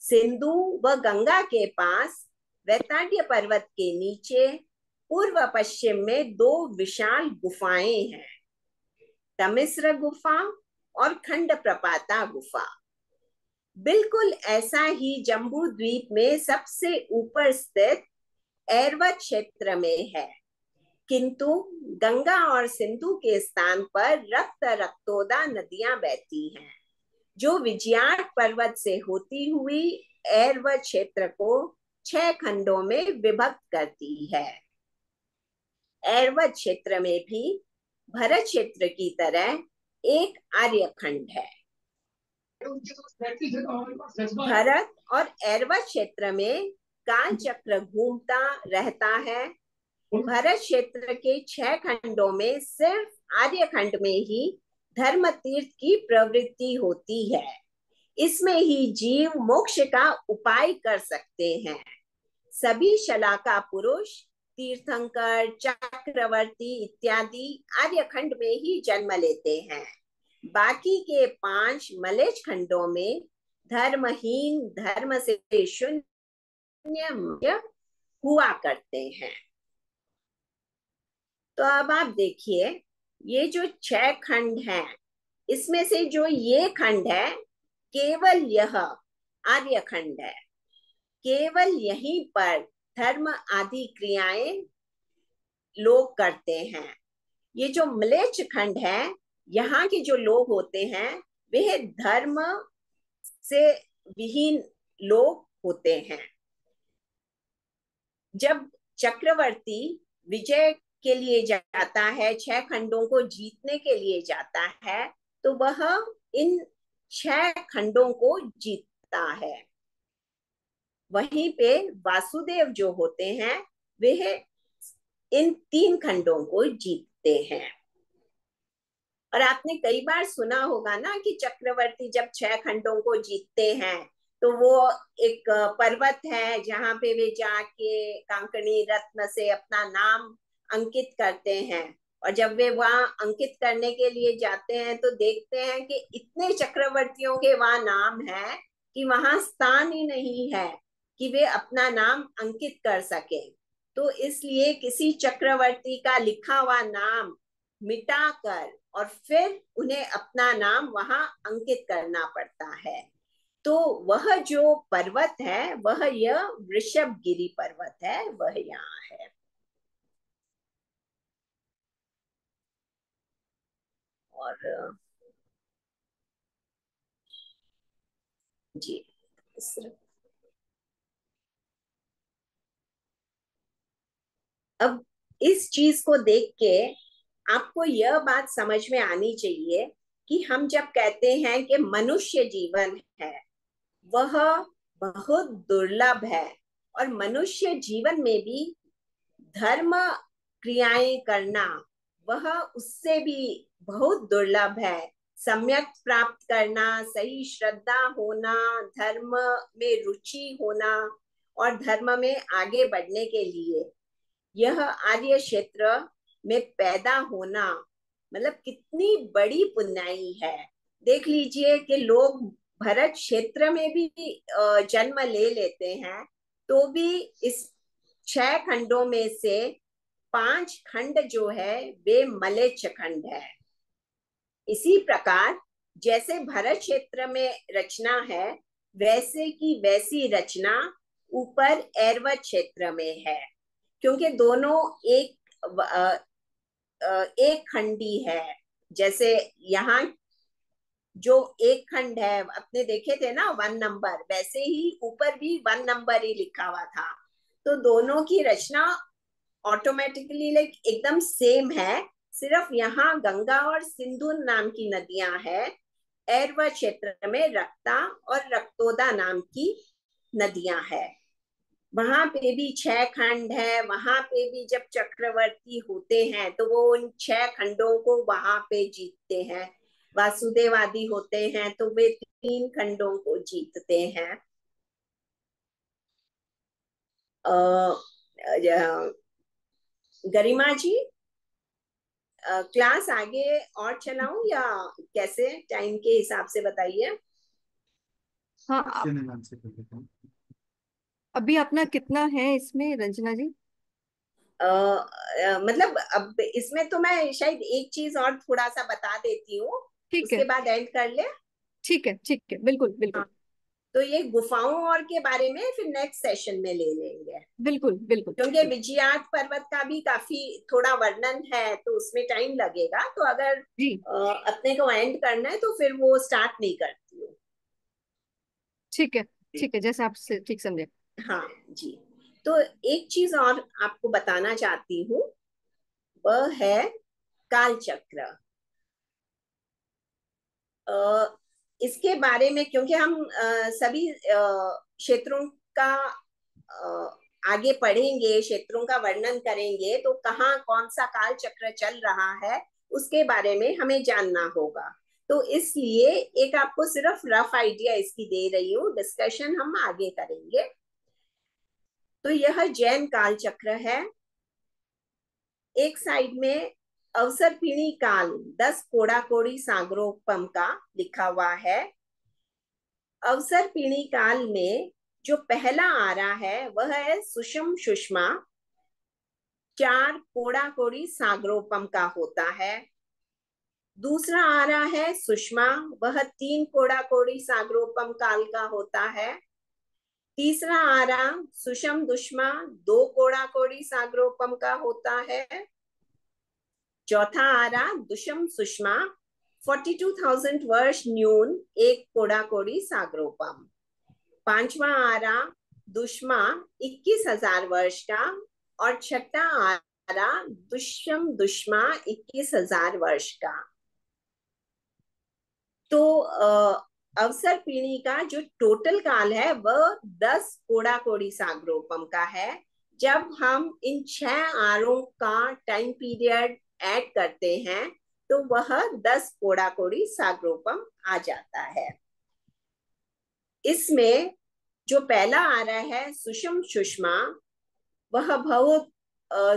सिंधु व गंगा के पास वैताड्य पर्वत के नीचे पूर्व पश्चिम में 2 विशाल गुफाएं हैं, तमिश्र गुफा और खंड प्रपाता गुफा। बिल्कुल ऐसा ही जम्बू द्वीप में सबसे ऊपर स्थित ऐरवत क्षेत्र में है, किंतु गंगा और सिंधु के स्थान पर रक्त रक्तोदा नदियां बहती हैं, जो विजयार्ड पर्वत से होती हुई ऐरवत क्षेत्र को 6 खंडों में विभक्त करती है। ऐरवत क्षेत्र में भी भरत क्षेत्र की तरह एक आर्य खंड है। भरत और ऐरवत क्षेत्र में काल चक्र घूमता रहता है। भरत क्षेत्र के 6 खंडों में सिर्फ आर्य खंड में ही धर्म तीर्थ की प्रवृत्ति होती है। इसमें ही जीव मोक्ष का उपाय कर सकते हैं। सभी शलाका पुरुष, तीर्थंकर, चक्रवर्ती इत्यादि आर्य खंड में ही जन्म लेते हैं। बाकी के 5 मलेच खंडों में धर्महीन, धर्म से शून्य हुआ करते हैं। तो अब आप देखिए, ये जो 6 खंड हैं, इसमें से जो ये खंड है, केवल यह आर्य खंड है। केवल यहीं पर धर्म आदि क्रियाएं लोग करते हैं। ये जो म्लेच्छ खंड है, यहाँ के जो लोग होते हैं, वे धर्म से विहीन लोग होते हैं। जब चक्रवर्ती विजय के लिए जाता है, 6 खंडों को जीतने के लिए जाता है, तो वह इन 6 खंडों को जीतता है। वहीं पे वासुदेव जो होते हैं, वे इन 3 खंडों को जीतते हैं। और आपने कई बार सुना होगा ना कि चक्रवर्ती जब 6 खंडों को जीतते हैं, तो वो एक पर्वत है जहां पे वे जाके कांकणी रत्न से अपना नाम अंकित करते हैं। और जब वे वहां अंकित करने के लिए जाते हैं, तो देखते हैं कि इतने चक्रवर्तियों के वहां नाम है कि वहां स्थान ही नहीं है कि वे अपना नाम अंकित कर सके। तो इसलिए किसी चक्रवर्ती का लिखा हुआ नाम मिटाकर और फिर उन्हें अपना नाम वहां अंकित करना पड़ता है। तो वह जो पर्वत है, वह यह वृषभगिरी पर्वत है, वह यहाँ है। और जी, अब इस चीज को देख के आपको यह बात समझ में आनी चाहिए कि हम जब कहते हैं कि मनुष्य जीवन है, वह बहुत दुर्लभ है, और मनुष्य जीवन में भी धर्म क्रियाएं करना वह उससे भी बहुत दुर्लभ है। सम्यक प्राप्त करना, सही श्रद्धा होना, धर्म में रुचि होना और धर्म में आगे बढ़ने के लिए यह आर्य क्षेत्र में पैदा होना मतलब कितनी बड़ी पुण्याई है। देख लीजिए कि लोग भरत क्षेत्र में भी जन्म ले लेते हैं, तो भी इस 6 खंडों में से 5 खंड जो है वे मलेच्छ खंड है। इसी प्रकार जैसे भरत क्षेत्र में रचना है, वैसे की वैसी रचना ऊपर ऐरवत क्षेत्र में है, क्योंकि दोनों एक खंडी है। जैसे यहाँ जो एक खंड है, अपने देखे थे ना 1 नंबर, वैसे ही ऊपर भी 1 नंबर ही लिखा हुआ था। तो दोनों की रचना ऑटोमेटिकली एकदम सेम है। सिर्फ यहाँ गंगा और सिंधु नाम की नदियां हैं, ऐरवत क्षेत्र में रक्ता और रक्तोदा नाम की नदियां हैं। वहां पे भी 6 खंड है। वहां पे भी जब चक्रवर्ती होते हैं तो वो उन 6 खंडों को वहां पे जीतते हैं। वासुदेवादी होते हैं तो वे 3 खंडों को जीतते हैं। गरिमा जी, क्लास आगे और चलाऊं या कैसे, टाइम के हिसाब से बताइए।
हाँ, अभी अपना कितना है इसमें रंजना जी?
मतलब अब इसमें तो मैं शायद एक चीज और थोड़ा सा बता देती हूँ,
ठीक है,
उसके बाद एंड कर ले।
ठीक है, ठीक है, बिल्कुल बिल्कुल।
हाँ, तो ये गुफाओं और के बारे में फिर नेक्स्ट सेशन में ले लेंगे,
बिल्कुल बिल्कुल।
क्योंकि विजयात पर्वत का भी काफी थोड़ा वर्णन है तो उसमें टाइम लगेगा। तो अगर
जी,
अपने को एंड करना है तो फिर वो स्टार्ट नहीं करती हूँ।
ठीक है, ठीक है, जैसे आप ठीक समझे।
हाँ जी। तो एक चीज और आपको बताना चाहती हूँ, वह है काल चक्र। इसके बारे में क्योंकि हम सभी क्षेत्रों का आगे पढ़ेंगे, क्षेत्रों का वर्णन करेंगे, तो कहाँ कौन सा काल चक्र चल रहा है उसके बारे में हमें जानना होगा। तो इसलिए एक आपको सिर्फ रफ आइडिया इसकी दे रही हूँ, डिस्कशन हम आगे करेंगे। तो यह जैन काल चक्र है। एक साइड में अवसर पीढ़ी काल 10 कोड़ा कोड़ी सागरोपम का लिखा हुआ है। अवसर पीढ़ी काल में जो पहला आ रहा है वह है सुषम सुषमा, 4 कोड़ा कोड़ी सागरोपम का होता है। दूसरा आ रहा है सुषमा, वह 3 कोड़ा कोड़ी सागरोपम काल का होता है। तीसरा आ रहा सुषम दुष्मा, 2 कोड़ा कोड़ी सागरोपम का होता है। चौथा आ रहा दुष्म सुषमा, 42,000 वर्ष न्यून, 1 कोड़ा कोड़ी सागरोपम। पांचवा आ रहा दुष्मा, 21,000 वर्ष का। और छठा आ रहा दुष्म दुष्मा, 21,000 वर्ष का। तो अवसर पीढ़ी का जो टोटल काल है वह 10 कोड़ा कोड़ी सागरोपम का है। जब हम इन 6 आरों का टाइम पीरियड ऐड करते हैं तो वह 10 कोड़ा कोड़ी सागरोपम आ जाता है। इसमें जो पहला आ रहा है सुषम सुषमा, वह बहुत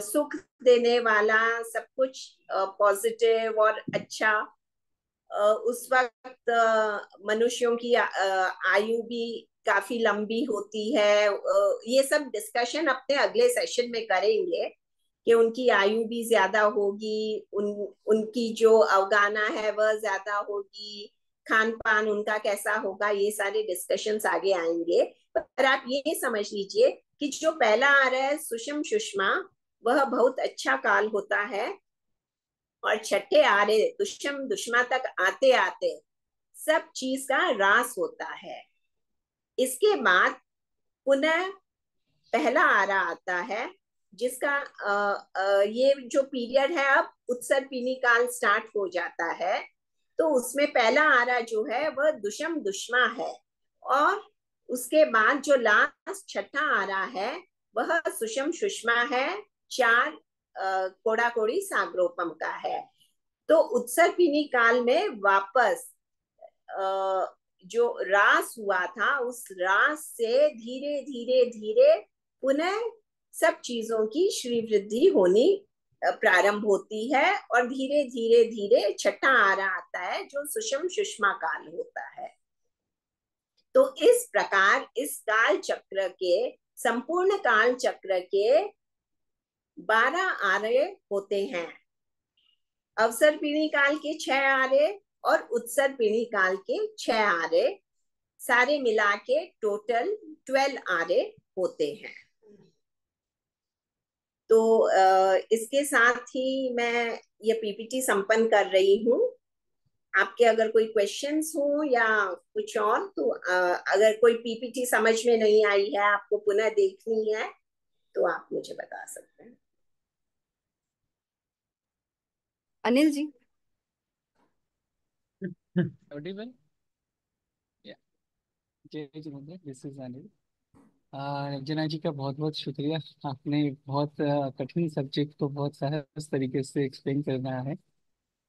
सुख देने वाला, सब कुछ पॉजिटिव और अच्छा। उस वक्त मनुष्यों की आयु भी काफी लंबी होती है। ये सब डिस्कशन अपने अगले सेशन में करेंगे कि उनकी आयु भी ज्यादा होगी, उनकी जो अवगाना है वह ज्यादा होगी, खान पान उनका कैसा होगा, ये सारे डिस्कशंस आगे आएंगे। पर आप ये समझ लीजिए कि जो पहला आ रहा है सुषम सुषमा, वह बहुत अच्छा काल होता है। और छठे आ रहे दुष्म दुष्मा तक आते आते सब चीज का ह्रास होता है। इसके बाद पुनः पहला आरा आता है, जिसका ये जो पीरियड है, अब उत्सर्पिणी काल स्टार्ट हो जाता है। तो उसमें पहला आरा जो है वह दुशम दुष्मा है, और उसके बाद जो लास्ट छठा आरा है वह सुषम सुषमा है, 4 कोड़ा कोड़ी सागरोपम का है। तो उत्सर्पिणी काल में वापस जो रास हुआ था, उस रास से धीरे धीरे धीरे पुनः सब चीजों की श्री वृद्धि होनी प्रारंभ होती है, और धीरे धीरे धीरे छठा आरा आता है जो सुषम सुषमा काल होता है। तो इस प्रकार इस काल चक्र के, संपूर्ण काल चक्र के 12 आरे होते हैं। अवसर्पिणी काल के 6 आरे और उत्सर्पिणी काल के 6 आरे, सारे मिला के टोटल 12 आरे होते हैं। तो इसके साथ ही मैं ये पीपीटी संपन्न कर रही हूँ। आपके अगर कोई क्वेश्चंस हो या कुछ और, तो अगर कोई पीपीटी समझ में नहीं आई है, आपको पुनः देखनी है, तो आप मुझे बता सकते हैं।
अनिल जी।
Audible? Yeah. जय जिनेंद्र, दिस इज अनिल। रंजना जी का बहुत बहुत शुक्रिया। आपने बहुत कठिन सब्जेक्ट को बहुत सहज तरीके से एक्सप्लेन करना है,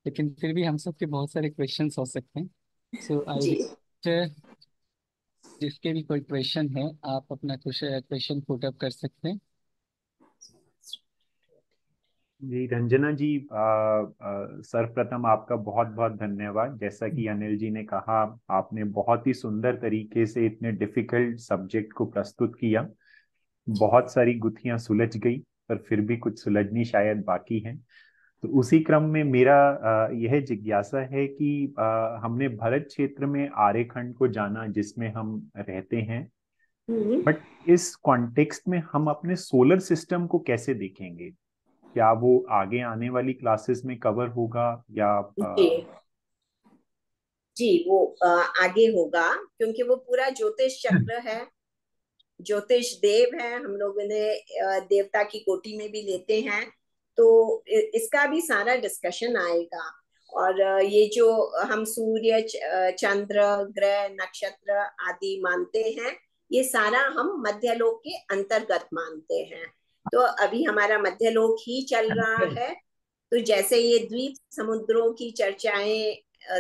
लेकिन फिर भी हम सब के बहुत सारे क्वेश्चंस हो सकते हैं। सो आई जिसके भी कोई क्वेश्चन है, आप अपना क्वेश्चन पुट अप कर सकते हैं।
जी रंजना जी, सर्वप्रथम आपका बहुत बहुत धन्यवाद। जैसा कि अनिल जी ने कहा, आपने बहुत ही सुंदर तरीके से इतने डिफिकल्ट सब्जेक्ट को प्रस्तुत किया। बहुत सारी गुत्थियां सुलझ गई, पर फिर भी कुछ सुलझनी शायद बाकी है। तो उसी क्रम में मेरा यह जिज्ञासा है कि हमने भरत क्षेत्र में आर्यखंड को जाना जिसमें हम रहते हैं, बट इस कॉन्टेक्स्ट में हम अपने सोलर सिस्टम को कैसे देखेंगे? क्या वो आगे आने वाली क्लासेस में कवर होगा या
जी वो आगे होगा, क्योंकि वो पूरा ज्योतिष चक्र है, ज्योतिष देव है, हम लोग इन्हें देवता की कोटि में भी लेते हैं। तो इसका भी सारा डिस्कशन आएगा। और ये जो हम सूर्य, चंद्र, ग्रह, नक्षत्र आदि मानते हैं, ये सारा हम मध्यलोक के अंतर्गत मानते हैं। तो अभी हमारा मध्यलोक ही चल रहा है। तो जैसे ये द्वीप समुद्रों की चर्चाएं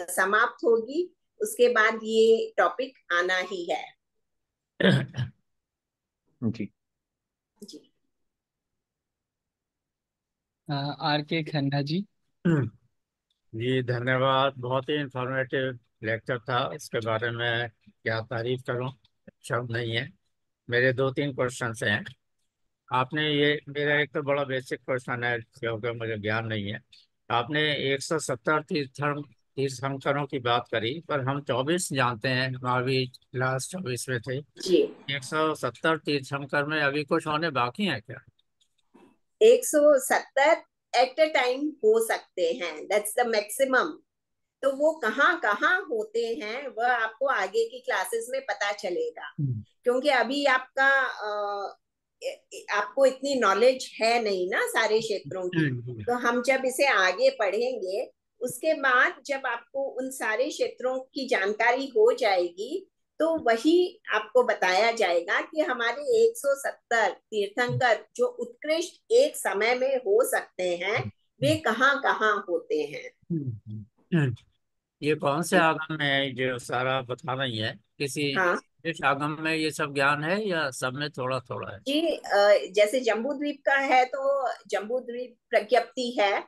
समाप्त होगी, उसके बाद ये टॉपिक आना ही है।
जी
जी।
आर के खन्ना जी।
जी धन्यवाद। बहुत ही इंफॉर्मेटिव लेक्चर था, इसके बारे में क्या तारीफ करूं, शब्द नहीं है। मेरे 2-3 क्वेश्चन हैं। आपने ये, मेरा एक तो बड़ा बेसिक क्वेश्चन है क्योंकि मुझे ज्ञान नहीं है। आपने 170 तीर्थंकरों की बात करी, पर हम 24 जानते हैं, हम अभी लास्ट 24 में थे।
जी
170 तीर्थंकर में अभी कुछ होने बाकी हैं क्या?
170 एट अ टाइम हो सकते हैं, दैट्स द मैक्सिमम। तो वो कहाँ कहाँ होते हैं वह आपको आगे की क्लासेस में पता चलेगा, क्योंकि अभी आपको इतनी नॉलेज है नहीं ना सारे क्षेत्रों की। तो हम जब इसे आगे पढ़ेंगे, उसके बाद जब आपको उन सारे क्षेत्रों की जानकारी हो जाएगी, तो वही आपको बताया जाएगा कि हमारे 170 तीर्थंकर जो उत्कृष्ट एक समय में हो सकते हैं, वे कहाँ कहाँ होते हैं।
ये कौन से आगम में है जो सारा बता रही है? किसी इस आगम में ये सब ज्ञान है या सब में थोड़ा थोड़ा है?
जी जैसे जम्बू द्वीप का है, तो जम्बू द्वीप प्रज्ञप्ति है,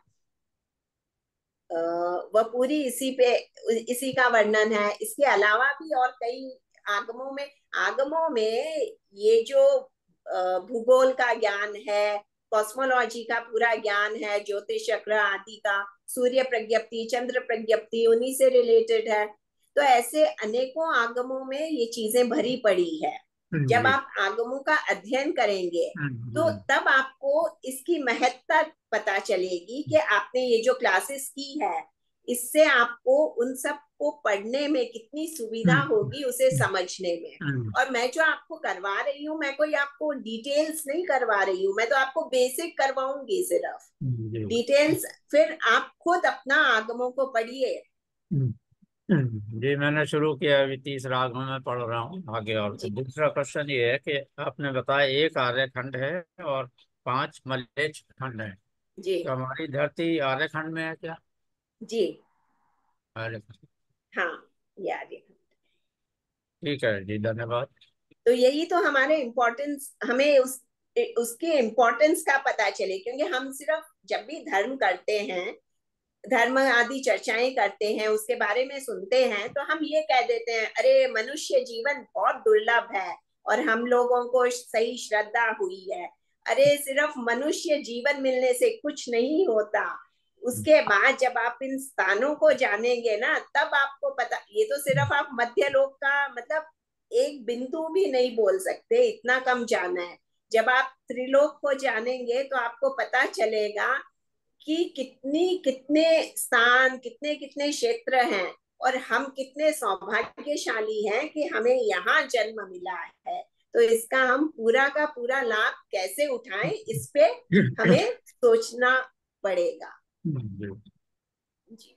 वह पूरी इसी का वर्णन है। इसके अलावा भी और कई आगमों में ये जो भूगोल का ज्ञान है, कॉस्मोलॉजी का पूरा ज्ञान है, ज्योतिष चक्र आदि का, सूर्य प्रज्ञप्ति, चंद्र प्रज्ञप्ति उन्हीं से रिलेटेड है। तो ऐसे अनेकों आगमों में ये चीजें भरी पड़ी है। जब आप आगमों का अध्ययन करेंगे, तो तब आपको इसकी महत्ता पता चलेगी कि आपने ये जो क्लासेस की है, इससे आपको उन सब को पढ़ने में कितनी सुविधा होगी, उसे समझने में। और मैं जो आपको करवा रही हूँ, मैं कोई आपको डिटेल्स नहीं करवा रही हूँ, मैं तो आपको बेसिक करवाऊंगी सिर्फ। डिटेल्स फिर आप खुद अपना आगमों को पढ़िए।
जी मैंने शुरू किया, अभी 30 राग में मैं पढ़ रहा हूँ आगे। और
जी
दूसरा क्वेश्चन ये है कि आपने बताया एक आर्यखंड है और 5 मलेच्छ खंड है,
जी
तो हमारी धरती आर्यखंड में है क्या?
जी
आर्यखंड,
हाँ, याद है।
ठीक है जी, धन्यवाद।
तो यही तो हमारे इम्पोर्टेंस, हमें उसके इम्पोर्टेंस का पता चले, क्योंकि हम सिर्फ जब भी धर्म करते हैं, धर्म आदि चर्चाएं करते हैं, उसके बारे में सुनते हैं, तो हम ये कह देते हैं अरे मनुष्य जीवन बहुत दुर्लभ है और हम लोगों को सही श्रद्धा हुई है। अरे सिर्फ मनुष्य जीवन मिलने से कुछ नहीं होता, उसके बाद जब आप इन स्थानों को जानेंगे ना, तब आपको पता। ये तो सिर्फ आप मध्य लोक का मतलब एक बिंदु भी नहीं बोल सकते, इतना कम जाना है। जब आप त्रिलोक को जानेंगे तो आपको पता चलेगा कि कितनी कितने स्थान, कितने कितने क्षेत्र हैं, और हम कितने सौभाग्यशाली हैं कि हमें यहाँ जन्म मिला है। तो इसका हम पूरा का पूरा लाभ कैसे उठाएं, इस पे हमें सोचना पड़ेगा। जी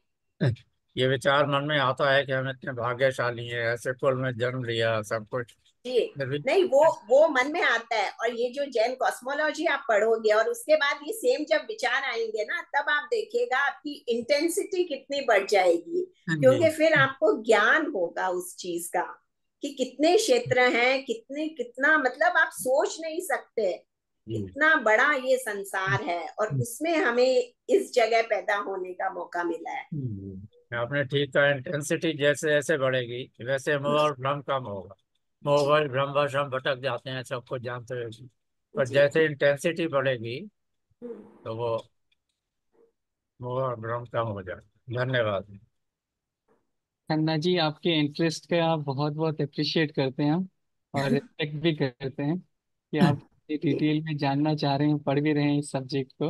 ये विचार मन में आता है कि हम इतने भाग्यशाली हैं, ऐसे कुल में जन्म लिया, सब कुछ।
जी
फिर भी
नहीं, वो मन में आता है। और ये जो जैन कॉस्मोलॉजी आप पढ़ोगे और उसके बाद ये सेम जब विचार आएंगे ना, तब आप देखिएगा आपकी इंटेंसिटी कितनी बढ़ जाएगी, क्योंकि फिर आपको ज्ञान होगा उस चीज का कि कितने क्षेत्र हैं, कितने कितना मतलब आप सोच नहीं सकते, इतना बड़ा ये संसार है, और उसमें हमें इस जगह पैदा होने का मौका मिला है।
आपने ठीक कहा, इंटेंसिटी जैसे जैसे बढ़ेगी वैसे मोह और भ्रम कम होगा। मोह और भ्रम बस हम भटक जाते हैं, सब कुछ जानते हुए भी। पर
जी
जैसे इंटेंसिटी बढ़ेगी तो वो मोह और भ्रम कम हो जाए। धन्यवाद।
खन्ना जी, आपके इंटरेस्ट का आप बहुत बहुत अप्रिशिएट करते हैं हम, और रिस्पेक्ट भी करते हैं कि आप डिटेल में जानना चाह रहे हैं, पढ़ भी रहे हैं इस सब्जेक्ट को,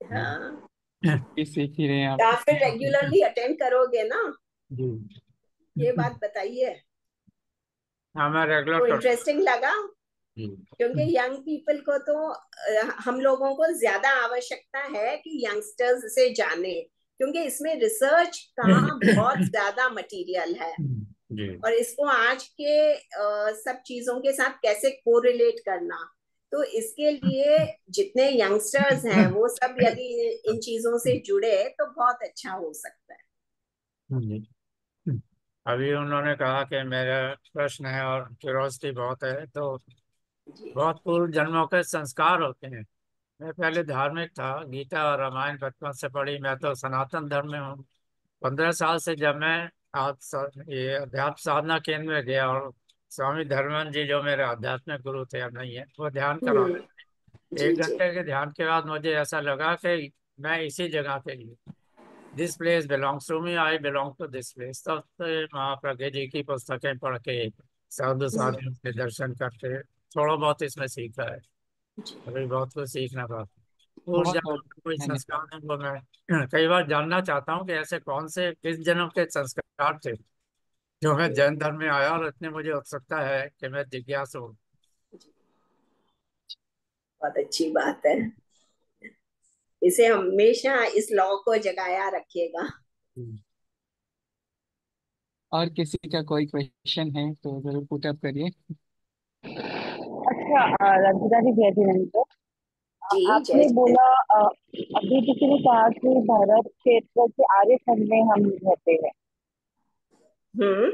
हाँ,
भी सीख ही रहे हैं
तो
आप।
आप फिर रेगुलरली अटेंड करोगे ना,
जी
ये बात बताइए।
हाँ, मैं रेगुलर
तो
कर।
इंटरेस्टिंग लगा,
जी
क्योंकि यंग पीपल को तो हम लोगों को ज्यादा आवश्यकता है कि यंगस्टर्स इसे जाने, क्योंकि इसमें रिसर्च का बहुत ज्यादा मटेरियल है,
जी
और इसको आज के सब चीजों के साथ कैसे कोरिलेट करना। तो इसके लिए जितने यंगस्टर्स हैं वो सब यदि इन चीजों से जुड़े तो बहुत अच्छा हो सकता है।
जी। अभी उन्होंने कहा कि मेरा प्रश्न है और क्यूरोसिटी बहुत है, तो
जी
बहुत पूर्व जन्मों के संस्कार होते हैं। मैं पहले धार्मिक था, गीता और रामायण बचपन से पढ़ी। मैं तो सनातन धर्म में हूँ। 15 साल से जब मैं ये अध्यात्म साधना केंद्र में गया, और स्वामी धर्मानंद जी जो मेरे आध्यात्मिक गुरु थे, अब नहीं है, वो ध्यान करा
हम्म,
रहे थे।
जी
एक
जी
घंटे के ध्यान के बाद मुझे ऐसा लगा कि मैं इसी जगह पे ही, this place belongs to me, I belong to this place. तब से महाप्रज्ञा जी की पुस्तकें पढ़ के, साधु साधियों के दर्शन करके थोड़ा बहुत इसमें सीखा है। अभी बहुत कुछ सीखना बाकी। और
बहुत
जन्म
बहुत
के कोई
धन्यवाद।
संस्कार है वो मैं कई बार जानना चाहता हूँ कि ऐसे कौन से किस जन्म के संस्कार थे जो मैं जैन धर्म में आया, और इतनी मुझे उत्सुकता है कि मैं जिज्ञासु हूँ।
बहुत अच्छी बात है। इसे हमेशा इस लॉ को जगाया रखिएगा।
और किसी का कोई क्वेश्चन है तो जरूर पुट अप करिए।
अच्छा, रंजना जी, जय जिनेन्द्र।
जी जय
आपने
जय।
बोला, अभी किसी ने कहा कि भारत क्षेत्र के आर्यखंड में हम रहते हैं।
हम्म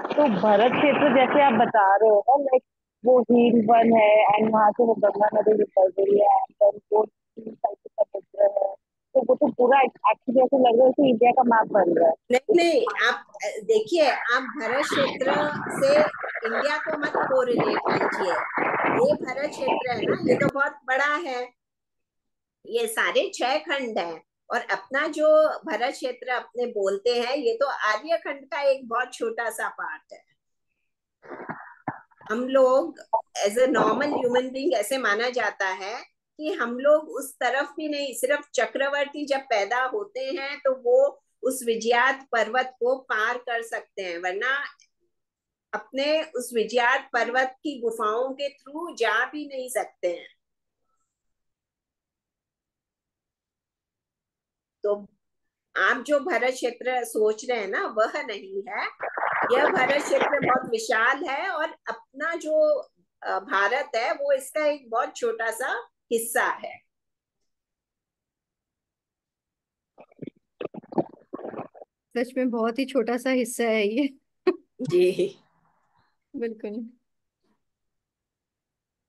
तो भरत क्षेत्र जैसे आप बता रहे हो ना, लाइक वो हील वन है, एंड वहां से वो गंगा नदी निकल रही है, एंड देन वो तीन साइड से समुद्र है। तो वो तो पूरा एक्चुअली ऐसे लग रहा है कि इंडिया का मैप बन रहा
नहीं
है।
नहीं, आप देखिए, आप भरत क्षेत्र से इंडिया को मत कोरिलेट कीजिए। ये भरत क्षेत्र है ना, ये तो बहुत बड़ा है, ये सारे 6 खंड हैं। और अपना जो भरत क्षेत्र अपने बोलते हैं, ये तो आर्य खंड का एक बहुत छोटा सा पार्ट है। हम लोग as a normal human being ऐसे माना जाता है कि हम लोग उस तरफ भी नहीं, सिर्फ चक्रवर्ती जब पैदा होते हैं तो वो उस विजयात पर्वत को पार कर सकते हैं, वरना अपने उस विजयात पर्वत की गुफाओं के थ्रू जा भी नहीं सकते हैं। तो आप जो भरत क्षेत्र सोच रहे हैं ना, वह नहीं है। यह भरत क्षेत्र बहुत विशाल है और अपना जो भारत है वो इसका एक बहुत छोटा सा हिस्सा है।
सच में बहुत ही छोटा सा हिस्सा है ये।
जी।
बिल्कुल।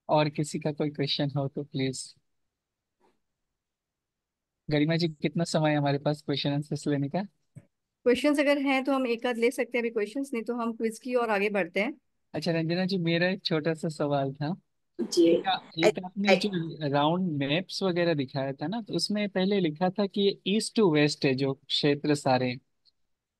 और किसी का कोई क्वेश्चन हो तो प्लीज। गरिमा जी, कितना समय है हमारे पास क्वेश्चन आंसर्स लेने का?
क्वेश्चंस अगर हैं तो हम एक आध ले सकते हैं अभी क्वेश्चंस, नहीं तो हम क्विज की और आगे बढ़ते हैं।
अच्छा रंजना जी, मेरा एक छोटा सा सवाल था।
जी।
एक आपने जो राउंड मैप्स वगैरह दिखाया था ना, तो उसमें पहले लिखा था कि ये ईस्ट टू वेस्ट है जो क्षेत्र सारे,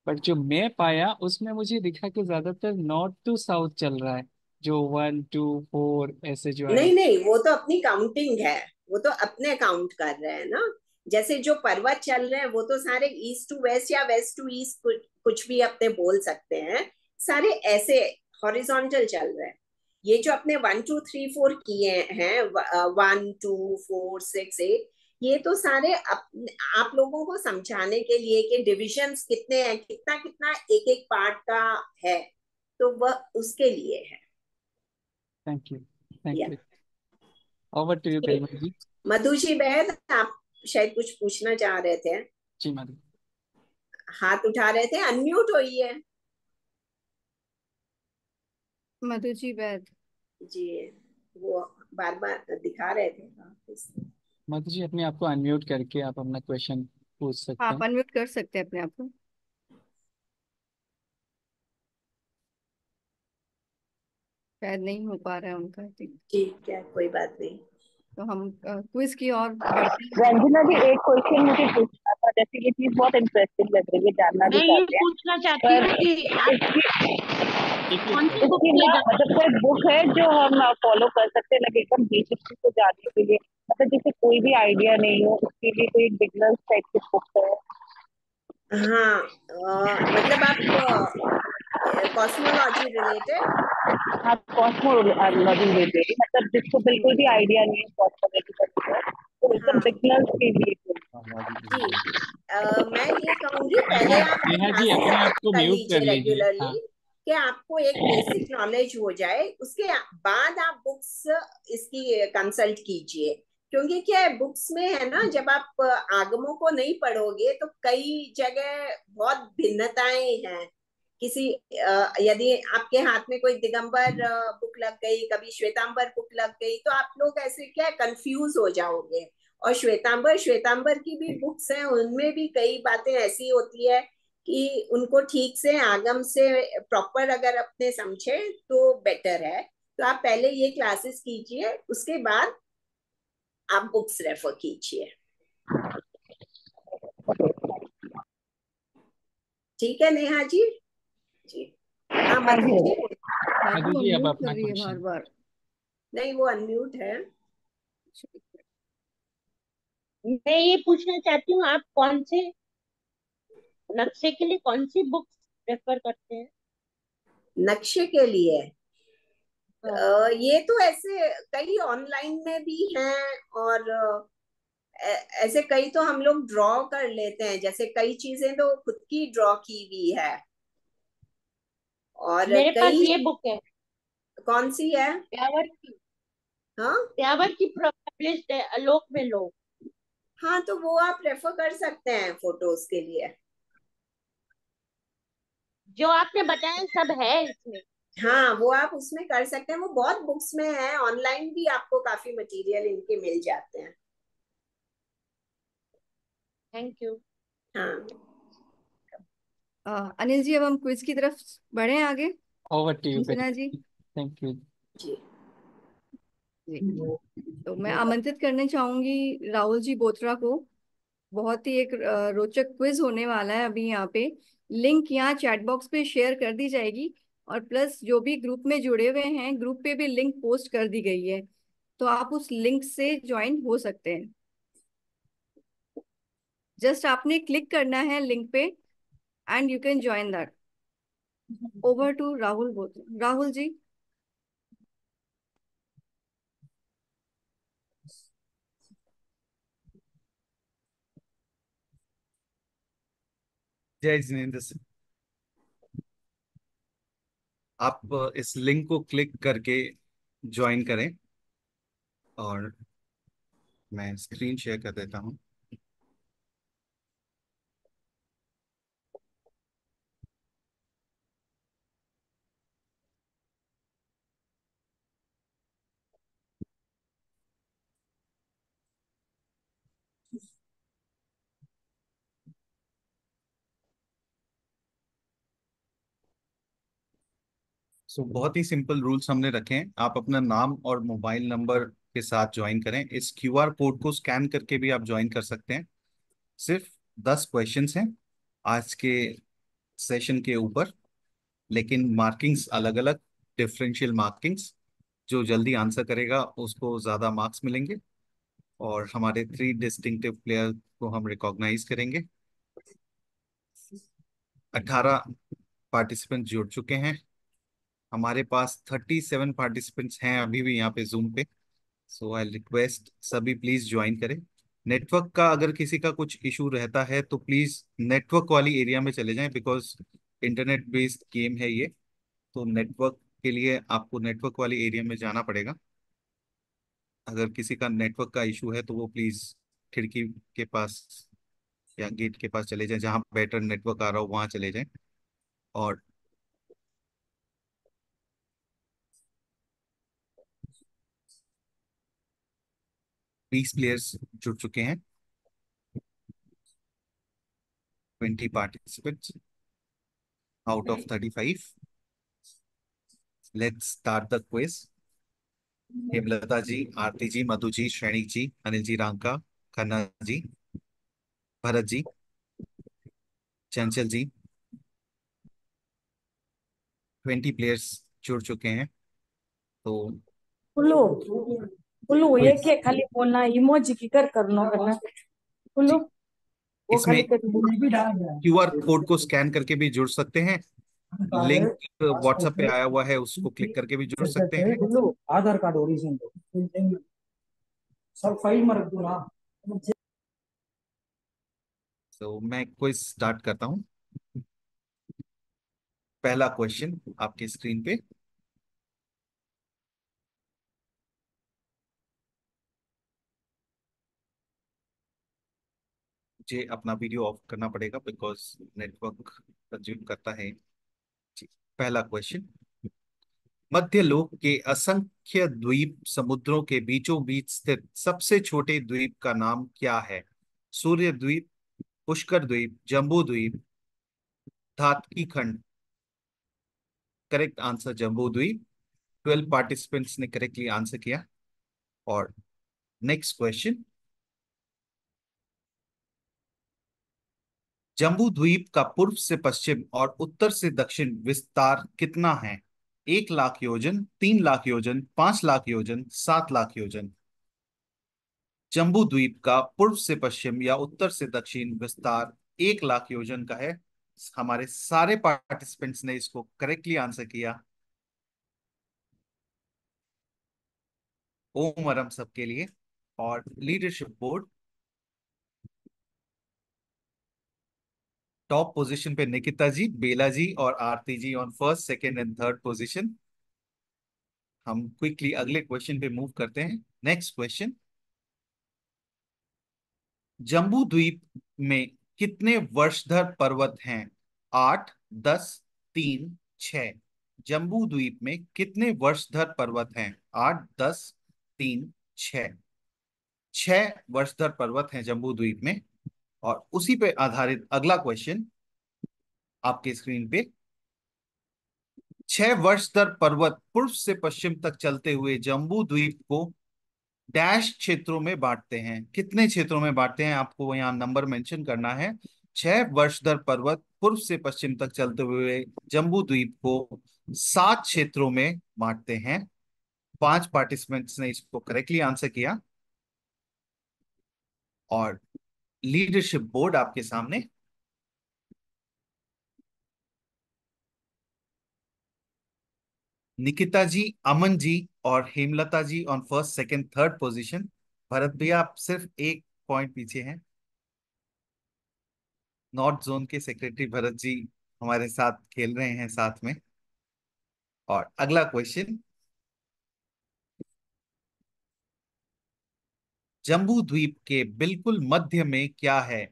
बट जो मैप आया उसमें मुझे दिखा कि ज्यादातर नॉर्थ टू साउथ चल रहा है, जो 1 2 4 ऐसे जो आए।
नहीं नहीं, वो तो अपनी काउंटिंग है, वो तो अपने काउंट कर रहे हैं ना। जैसे जो पर्वत चल रहे हैं वो तो सारे ईस्ट टू वेस्ट या वेस्ट टू ईस्ट, कुछ भी अपने बोल सकते हैं, सारे ऐसे हॉरिजॉन्टल चल रहे हैं। ये जो अपने 1 2 3 4 किए हैं, 1 2 4 6 8, ये तो सारे आप लोगों को समझाने के लिए कि डिविजन्स कितने हैं, कितना कितना एक एक पार्ट का है, तो वह उसके लिए है।
Thank you. थैंक
या
यू। ओवर टू यू गरिमा जी।
मधु जी बहन, आप शायद कुछ पूछना चाह रहे थे,
जी मधु।
हाथ उठा रहे थे, अनम्यूट होइए।
मधु जी वैद।
जी, वो बार बार दिखा रहे थे।
मधु जी, अपने आप को अनम्यूट करके आप अपना क्वेश्चन पूछ सकते
आप
हैं।
अनम्यूट कर सकते हैं अपने आप को। शायद नहीं हो पा रहा है उनका, ठीक।
ठीक है, कोई बात नहीं।
तो हम क्विज की ओर बढ़ते हैं।
रंजना जी, एक क्वेश्चन मुझे पूछना था। जैसे ये चीज बहुत इंटरेस्टिंग लग रही है, जानना भी
मैं ये
चाहते हैं,
पूछना चाहती
पर
हूँ कि आप
एक एक
कौन सी बुक
इसकी
से
ना
जाना
मतलब कोई बुक है जो हम फॉलो कर सकते हैं, like एकदम बेसिक चीज को जानने के लिए, मतलब जिसे कोई भी आइडिया नहीं हो उसके लिए कोई बिगनर्स टाइप की बुक है?
हाँ, मतलब आप कॉस्मोलॉजी रिलेटेड।
हाँ, कॉस्मोलॉजी रिलेटेड, मतलब जिसको बिल्कुल भी आइडिया नहीं है कॉस्मोलॉजी का कुछ है, तो एकदम
हाँ
बिगनर्स के लिए कोई।
जी, मैं ये कहूंगी
नेहा
पहले आप ये
नेहा जी,
क्लासेस
अपने आप
अटेंड
को
कर
म्यूट कर
लीजिए
लीजिए।
रेगुलरली,
हाँ।
कि आपको एक बेसिक नॉलेज हो जाए, उसके बाद आप बुक्स इसकी कंसल्ट कीजिए। क्योंकि क्या है, बुक्स में है ना, जब आप आगमों को नहीं पढ़ोगे तो कई जगह बहुत भिन्नताएं हैं। किसी यदि आपके हाथ में कोई दिगंबर बुक लग गई, कभी श्वेतांबर बुक लग गई, तो आप लोग ऐसे क्या कंफ्यूज हो जाओगे। और श्वेतांबर श्वेतांबर की भी बुक्स हैं, उनमें भी कई बातें ऐसी होती है कि उनको ठीक से आगम से प्रॉपर अगर अपने समझे तो बेटर है। तो आप पहले ये क्लासेस कीजिए, उसके बाद आप बुक्स रेफर कीजिए। ठीक है नेहा जी। जी। हाँ
हाँ
मधु
जी।
जी।
मधु
मधु
जी, अब
अनम्यूट कर
अपना
रही है बार
क्वेश्चन।
बार।
नहीं, वो अनम्यूट है।
मैं ये पूछना चाहती हूँ, आप कौन से नक्शे के लिए कौन सी बुक रेफर करते हैं?
नक्शे के लिए
हाँ।
ये तो ऐसे कई ऑनलाइन में भी हैं, और ऐसे कई तो हम लोग ड्रॉ कर लेते हैं, जैसे कई चीजें तो खुद की ड्रॉ की हुई है। और
मेरे पास
कई।
ये बुक है,
कौन सी है?
ब्यावर की।
हाँ
ब्यावर की पब्लिश्ड है, आलोक में लो।
हाँ, तो वो आप रेफर कर सकते हैं फोटोज के लिए।
जो आपने बताया सब है इसमें।
हाँ, वो आप उसमें कर सकते हैं, वो बहुत बुक्स में है, ऑनलाइन भी आपको काफी मटेरियल इनके मिल जाते हैं।
Thank you.
हाँ
अनिल जी, अब हम क्विज की तरफ बढ़े आगे।
Over to you
Anjana ji.
Garima. Thank you.
Ji.
Ji. तो मैं आमंत्रित करने चाहूंगी राहुल जी बोत्रा को। बहुत ही एक रोचक क्विज होने वाला है अभी यहाँ पे। लिंक यहाँ चैट बॉक्स पे शेयर कर दी जाएगी, और प्लस जो भी ग्रुप में जुड़े हुए हैं, ग्रुप पे भी लिंक पोस्ट कर दी गई है, तो आप उस लिंक से ज्वाइन हो सकते हैं। जस्ट आपने क्लिक करना है लिंक पे and you can join that. Over to Rahul, बोलते राहुल जी।
जय जिनेन्द्र सिंह। आप इस लिंक को क्लिक करके ज्वाइन करें और मैं स्क्रीन शेयर कर देता हूं। बहुत ही सिंपल रूल्स हमने रखे हैं। आप अपना नाम और मोबाइल नंबर के साथ ज्वाइन करें। इस क्यूआर कोड को स्कैन करके भी आप ज्वाइन कर सकते हैं। सिर्फ 10 क्वेश्चंस हैं आज के सेशन के ऊपर, लेकिन मार्किंग्स अलग अलग, डिफरेंशियल मार्किंग्स। जो जल्दी आंसर करेगा उसको ज़्यादा मार्क्स मिलेंगे और हमारे 3 डिस्टिंक्टिव प्लेयर को हम रिकॉग्नाइज करेंगे। 18 पार्टिसिपेंट जुड़ चुके हैं। हमारे पास 37 पार्टिसिपेंट्स हैं अभी भी यहाँ पे जूम पे। सो आई रिक्वेस्ट सभी प्लीज ज्वाइन करें। नेटवर्क का अगर किसी का कुछ इशू रहता है तो प्लीज नेटवर्क वाली एरिया में चले जाएं, बिकॉज इंटरनेट बेस्ड गेम है ये। तो नेटवर्क के लिए आपको नेटवर्क वाली एरिया में जाना पड़ेगा। अगर किसी का नेटवर्क का इशू है तो वो प्लीज खिड़की के पास या गेट के पास चले जाएं, जहां बेटर नेटवर्क आ रहा हो वहां चले जाएं। और 20 प्लेयर्स जुड़ चुके हैं, 20 participants out of 35। Let's start the quiz. Hemlata ji, Aarti ji, Madhu ji, Shreni ji, Anil ji, Ranka, Khanna ji, Bharat ji, Chanchal ji, 20 players जुड़ चुके हैं। तो
बोलो बोलो, ये
क्विज
क्या खाली बोलना, इमोजी की करना करना। बोलो
जी,
वो
इसमें
खाली कर।
क्यूआर कोड को स्कैन करके भी जुड़ सकते हैं। लिंक व्हाट्सएप पे आया हुआ है, उसको क्लिक करके भी जुड़ सकते हैं।
बोलो आधार कार्ड ओरिजिनल सब फाइल में रख दो ना।
तो मैं क्विज स्टार्ट करता हूं। पहला क्वेश्चन आपकी स्क्रीन पे। मुझे अपना वीडियो ऑफ करना पड़ेगा बिकॉज नेटवर्क कंज्यूम करता है। जी, पहला क्वेश्चन। मध्यलोक के असंख्य द्वीप समुद्रों के बीचों बीच स्थित सबसे छोटे द्वीप का नाम क्या है? सूर्य द्वीप, पुष्कर द्वीप, जम्बू द्वीप, धातकी खंड। करेक्ट आंसर जम्बू द्वीप। 12 पार्टिसिपेंट्स ने करेक्टली आंसर किया। और नेक्स्ट क्वेश्चन। जम्बू द्वीप का पूर्व से पश्चिम और उत्तर से दक्षिण विस्तार कितना है? 1 लाख योजन, 3 लाख योजन, 5 लाख योजन, 7 लाख योजन। जम्बू द्वीप का पूर्व से पश्चिम या उत्तर से दक्षिण विस्तार 1 लाख योजन का है। हमारे सारे पार्टिसिपेंट्स ने इसको करेक्टली आंसर किया। ओम अरम सबके लिए। और लीडरशिप बोर्ड, टॉप पोजीशन पे निकिता जी, बेला जी और Aarti ji on first, second and third position. हम क्विकली अगले क्वेश्चन पे मूव करते हैं। Next question. जम्बू द्वीप में कितने वर्षधर पर्वत हैं? 8, 10, 3, 6। जम्बू द्वीप में कितने वर्षधर पर्वत हैं? 8, 10, 3, 6। 6 वर्षधर पर्वत हैं जम्बू द्वीप में। और उसी पे आधारित अगला क्वेश्चन आपके स्क्रीन पे। 6 वर्षधर पर्वत पूर्व से पश्चिम तक चलते हुए जम्बू द्वीप को डैश क्षेत्रों में बांटते हैं। कितने क्षेत्रों में बांटते हैं? आपको यहाँ नंबर मेंशन करना है। 6 वर्षधर पर्वत पूर्व से पश्चिम तक चलते हुए जम्बू द्वीप को 7 क्षेत्रों में बांटते हैं। 5 पार्टिसिपेंट्स ने इसको करेक्टली आंसर किया। और लीडरशिप बोर्ड आपके सामने। निकिता जी, अमन जी और Hemlata ji on first second third position. Bharat भैया आप सिर्फ एक पॉइंट पीछे हैं। नॉर्थ जोन के सेक्रेटरी भरत जी हमारे साथ खेल रहे हैं साथ में। और अगला क्वेश्चन, जम्बू द्वीप के बिल्कुल मध्य में क्या है?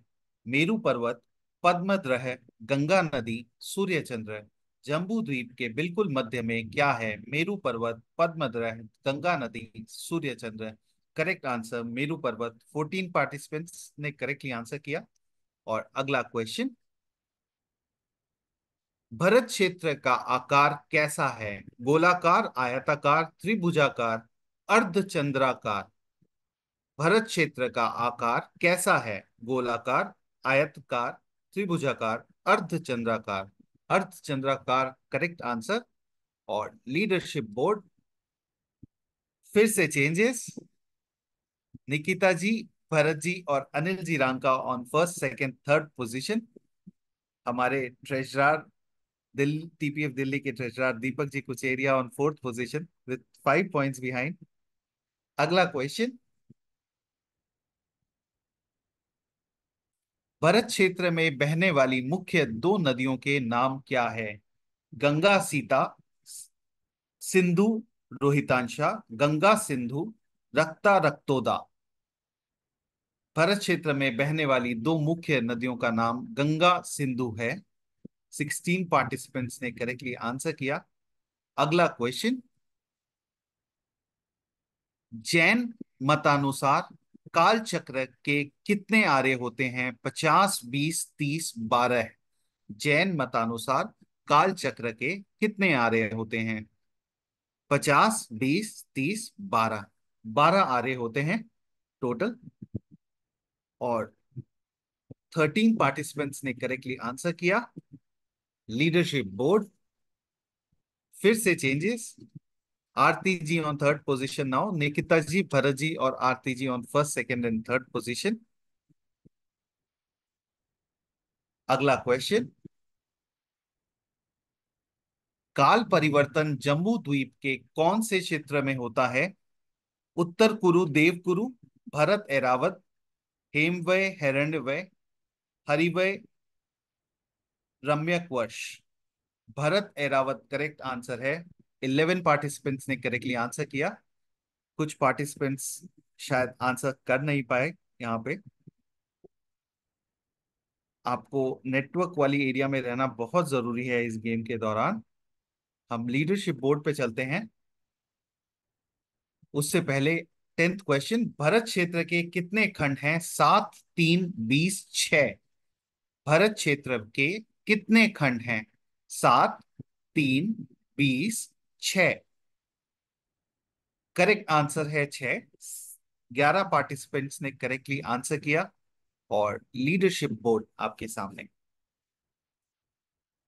मेरू पर्वत, पद्मद्रह, गंगा नदी, सूर्य चंद्र। जम्बू द्वीप के बिल्कुल मध्य में क्या है? मेरू पर्वत, पद्मद्रह, गंगा नदी, सूर्य चंद्र। करेक्ट आंसर मेरू पर्वत। 14 पार्टिसिपेंट्स ने करेक्टली आंसर किया। और अगला क्वेश्चन, भरत क्षेत्र का आकार कैसा है? गोलाकार, आयताकार, त्रिभुजाकार, अर्धचंद्राकार। भरत क्षेत्र का आकार कैसा है? गोलाकार, आयताकार, त्रिभुजाकार, अर्धचंद्राकार। अर्धचंद्राकार करेक्ट आंसर। और लीडरशिप बोर्ड फिर से चेंजेस। निकिता जी, भरत जी और Anil ji Ranka on first second third position. हमारे ट्रेजरर दिल्ली, टीपीएफ दिल्ली के treasurer Deepak ji Kucheriya on fourth position with 5 points behind. अगला क्वेश्चन, भरत क्षेत्र में बहने वाली मुख्य दो नदियों के नाम क्या है? गंगा सीता, सिंधु रोहितांशा, गंगा सिंधु, रक्ता रक्तोदा। भरत क्षेत्र में बहने वाली दो मुख्य नदियों का नाम गंगा सिंधु है। 16 पार्टिसिपेंट्स ने करेक्टली आंसर किया। अगला क्वेश्चन, जैन मतानुसार काल चक्र के कितने आरे होते हैं? 50, 20, 30, 12। जैन मतानुसार काल चक्र के कितने आरे होते हैं? 50, 20, 30, 12। 12 आरे होते हैं टोटल। और 13 पार्टिसिपेंट्स ने करेक्टली आंसर किया। लीडरशिप बोर्ड फिर से changes. Aarti ji on third position now, Nikita ji, Bharat ji और Aarti ji on first second and third position. अगला क्वेश्चन, काल परिवर्तन जम्बू द्वीप के कौन से क्षेत्र में होता है? उत्तर कुरु देवकुरु, भरत एरावत, हेमवय हिरण्यवय, हरिवय रम्यकवश। भरत एरावत करेक्ट आंसर है। 11 पार्टिसिपेंट्स ने करेक्टली आंसर किया। कुछ पार्टिसिपेंट्स शायद आंसर कर नहीं पाए। यहाँ पे आपको नेटवर्क वाली एरिया में रहना बहुत जरूरी है इस गेम के दौरान। हम लीडरशिप बोर्ड पे चलते हैं। उससे पहले 10th क्वेश्चन, भरत क्षेत्र के कितने खंड हैं? 7, 3, 20, 6। भरत क्षेत्र के कितने खंड हैं? 7, 3, 20, 6। करेक्ट आंसर है 6। 11 पार्टिसिपेंट्स ने करेक्टली आंसर किया। और लीडरशिप बोर्ड आपके सामने।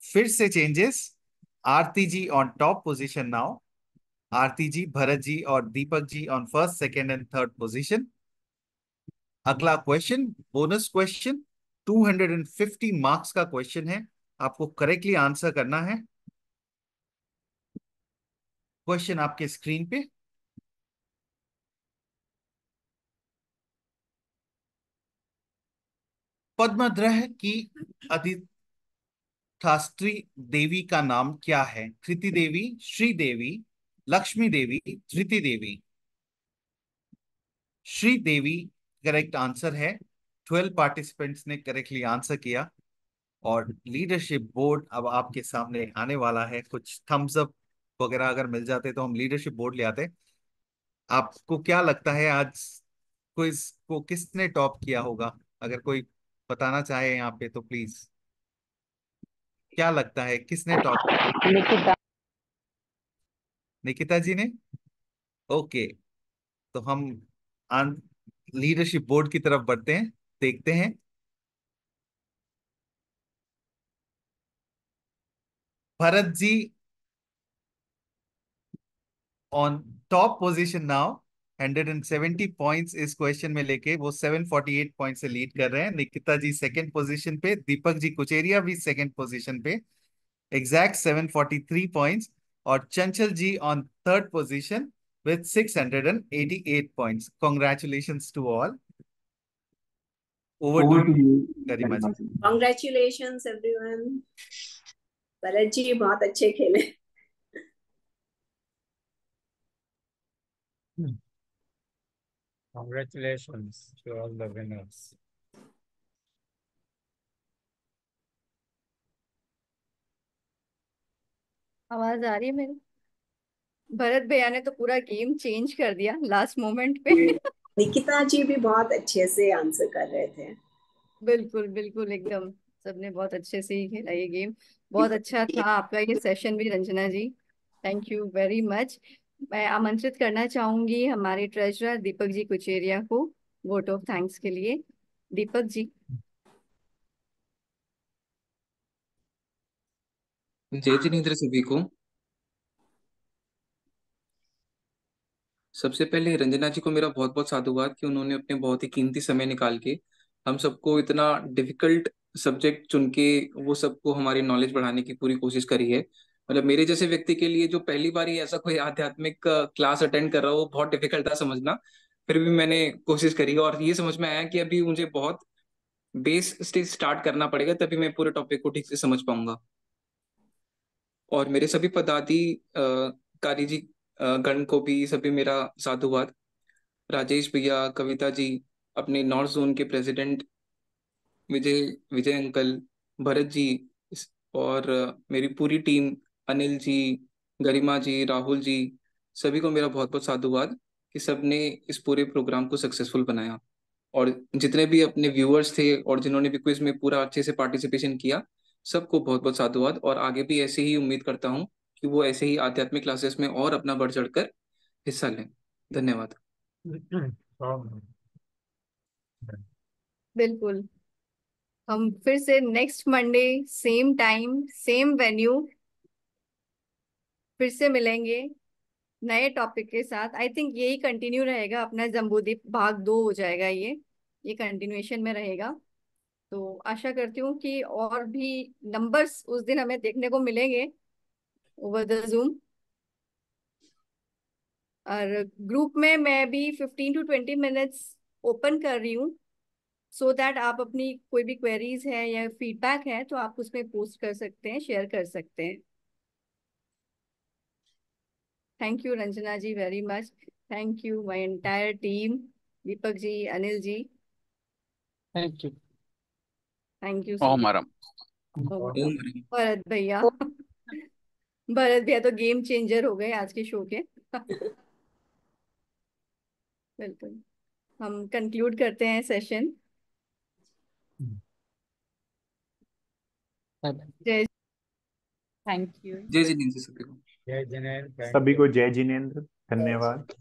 फिर से changes. Aarti ji on top position now. Aarti ji, Bharat ji और Deepak ji on first second and third position. अगला क्वेश्चन बोनस क्वेश्चन, 250 मार्क्स का क्वेश्चन है। आपको करेक्टली आंसर करना है। क्वेश्चन आपके स्क्रीन पे। पद्मद्रह की अधिष्ठात्री देवी का नाम क्या है? कृति देवी, श्री देवी, लक्ष्मी देवी, धृति देवी। श्री देवी करेक्ट आंसर है। 12 पार्टिसिपेंट्स ने करेक्टली आंसर किया। और लीडरशिप बोर्ड अब आपके सामने आने वाला है। कुछ थम्स अप वगैरह अगर मिल जाते तो हम लीडरशिप बोर्ड ले आते। आपको क्या लगता है आज क्विज को किसने टॉप किया होगा? अगर कोई बताना चाहे यहाँ पे तो प्लीज। क्या लगता है किसने टॉप किया?
निकिता।
निकिता जी ने। ओके, तो हम लीडरशिप बोर्ड की तरफ बढ़ते हैं, देखते हैं। Bharat ji on top position now 170 points इस क्वेश्चन में लेके वो 748 पॉइंट से लीड कर रहे हैं। निकिता जी सेकंड पोजीशन पे, दीपक जी कुचेरिया भी सेकंड पोजीशन पे, एग्जैक्ट 743 पॉइंट्स, और Chanchal ji on third position with 688 points. Congratulations to all. Over to
Over to
you,
you,
Garima ji.
Garima ji.
Congratulations everyone. Bharat ji बहुत अच्छे खेले।
Congratulations to all the winners.
आवाज आ रही है मेरी? भरत भैया ने तो पूरा गेम चेंज कर दिया लास्ट मोमेंट पे।
निकिता जी भी बहुत अच्छे से आंसर कर रहे थे।
बिल्कुल बिल्कुल एकदम, सबने बहुत अच्छे से ही खेला ये गेम। बहुत अच्छा था आपका ये सेशन भी रंजना जी, थैंक यू वेरी मच। मैं आमंत्रित करना चाहूंगी हमारे ट्रेजरर दीपक जी कुचेरिया को वोट ऑफ थैंक्स के लिए। दीपक जी।
जय जिनेंद्र सभी को। सबसे पहले रंजना जी को मेरा बहुत बहुत साधुवाद कि उन्होंने अपने बहुत ही कीमती समय निकाल के हम सबको इतना डिफिकल्ट सब्जेक्ट चुन के वो सबको हमारी नॉलेज बढ़ाने की पूरी कोशिश करी है। मतलब मेरे जैसे व्यक्ति के लिए जो पहली बार ही ऐसा कोई आध्यात्मिक क्लास अटेंड कर रहा हो वो बहुत डिफिकल्ट था समझना। फिर भी मैंने कोशिश करी और ये समझ में आया कि अभी मुझे बहुत बेस स्टेज स्टार्ट करना पड़ेगा तभी मैं पूरे टॉपिक को ठीक से समझ पाऊंगा। और मेरे सभी कारी जी गण को भी सभी मेरा साधुवाद। राजेश भैया, कविता जी, अपने नॉर्थ जोन के प्रेसिडेंट विजय विजय अंकल, भरत जी, और मेरी पूरी टीम, अनिल जी, गरिमा जी, राहुल जी, सभी को मेरा बहुत बहुत साधुवाद कि सबने इस पूरे प्रोग्राम को सक्सेसफुल बनाया। और जितने भी अपने व्यूअर्स थे और जिन्होंने भी क्विज में पूरा अच्छे से पार्टिसिपेशन किया, सबको बहुत बहुत साधुवाद। और आगे भी ऐसे ही उम्मीद करता हूँ कि वो ऐसे ही आध्यात्मिक क्लासेस में और अपना बढ़ चढ़कर हिस्सा लें। धन्यवाद।
बिल्कुल, हम फिर से next Monday same time same venue फिर से मिलेंगे नए टॉपिक के साथ। आई थिंक यही कंटिन्यू रहेगा, अपना जम्बूदीप भाग 2 हो जाएगा ये कंटिन्यूएशन में रहेगा। तो आशा करती हूँ कि और भी नंबर्स उस दिन हमें देखने को मिलेंगे ओवर द जूम। और ग्रुप में मैं भी 15 to 20 मिनट्स ओपन कर रही हूँ, सो दैट आप अपनी कोई भी क्वेरीज है या फीडबैक है तो आप उसमें पोस्ट कर सकते हैं, शेयर कर सकते हैं। Thank you Ranjana ji very much, thank you my entire team, Deepak ji, Anil ji,
thank you.
Thank you so
ओम हरम।
मच।
ओम।
भरत भैया, भरत भैया तो गेम चेंजर हो गए आज के शो के। बिल्कुल, हम कंक्लूड करते हैं सेशन। जय, थैंक यू।
जय जिनेंद्र सभी को।
जय जिनेंद्र,
सभी को जय जिनेंद्र, धन्यवाद।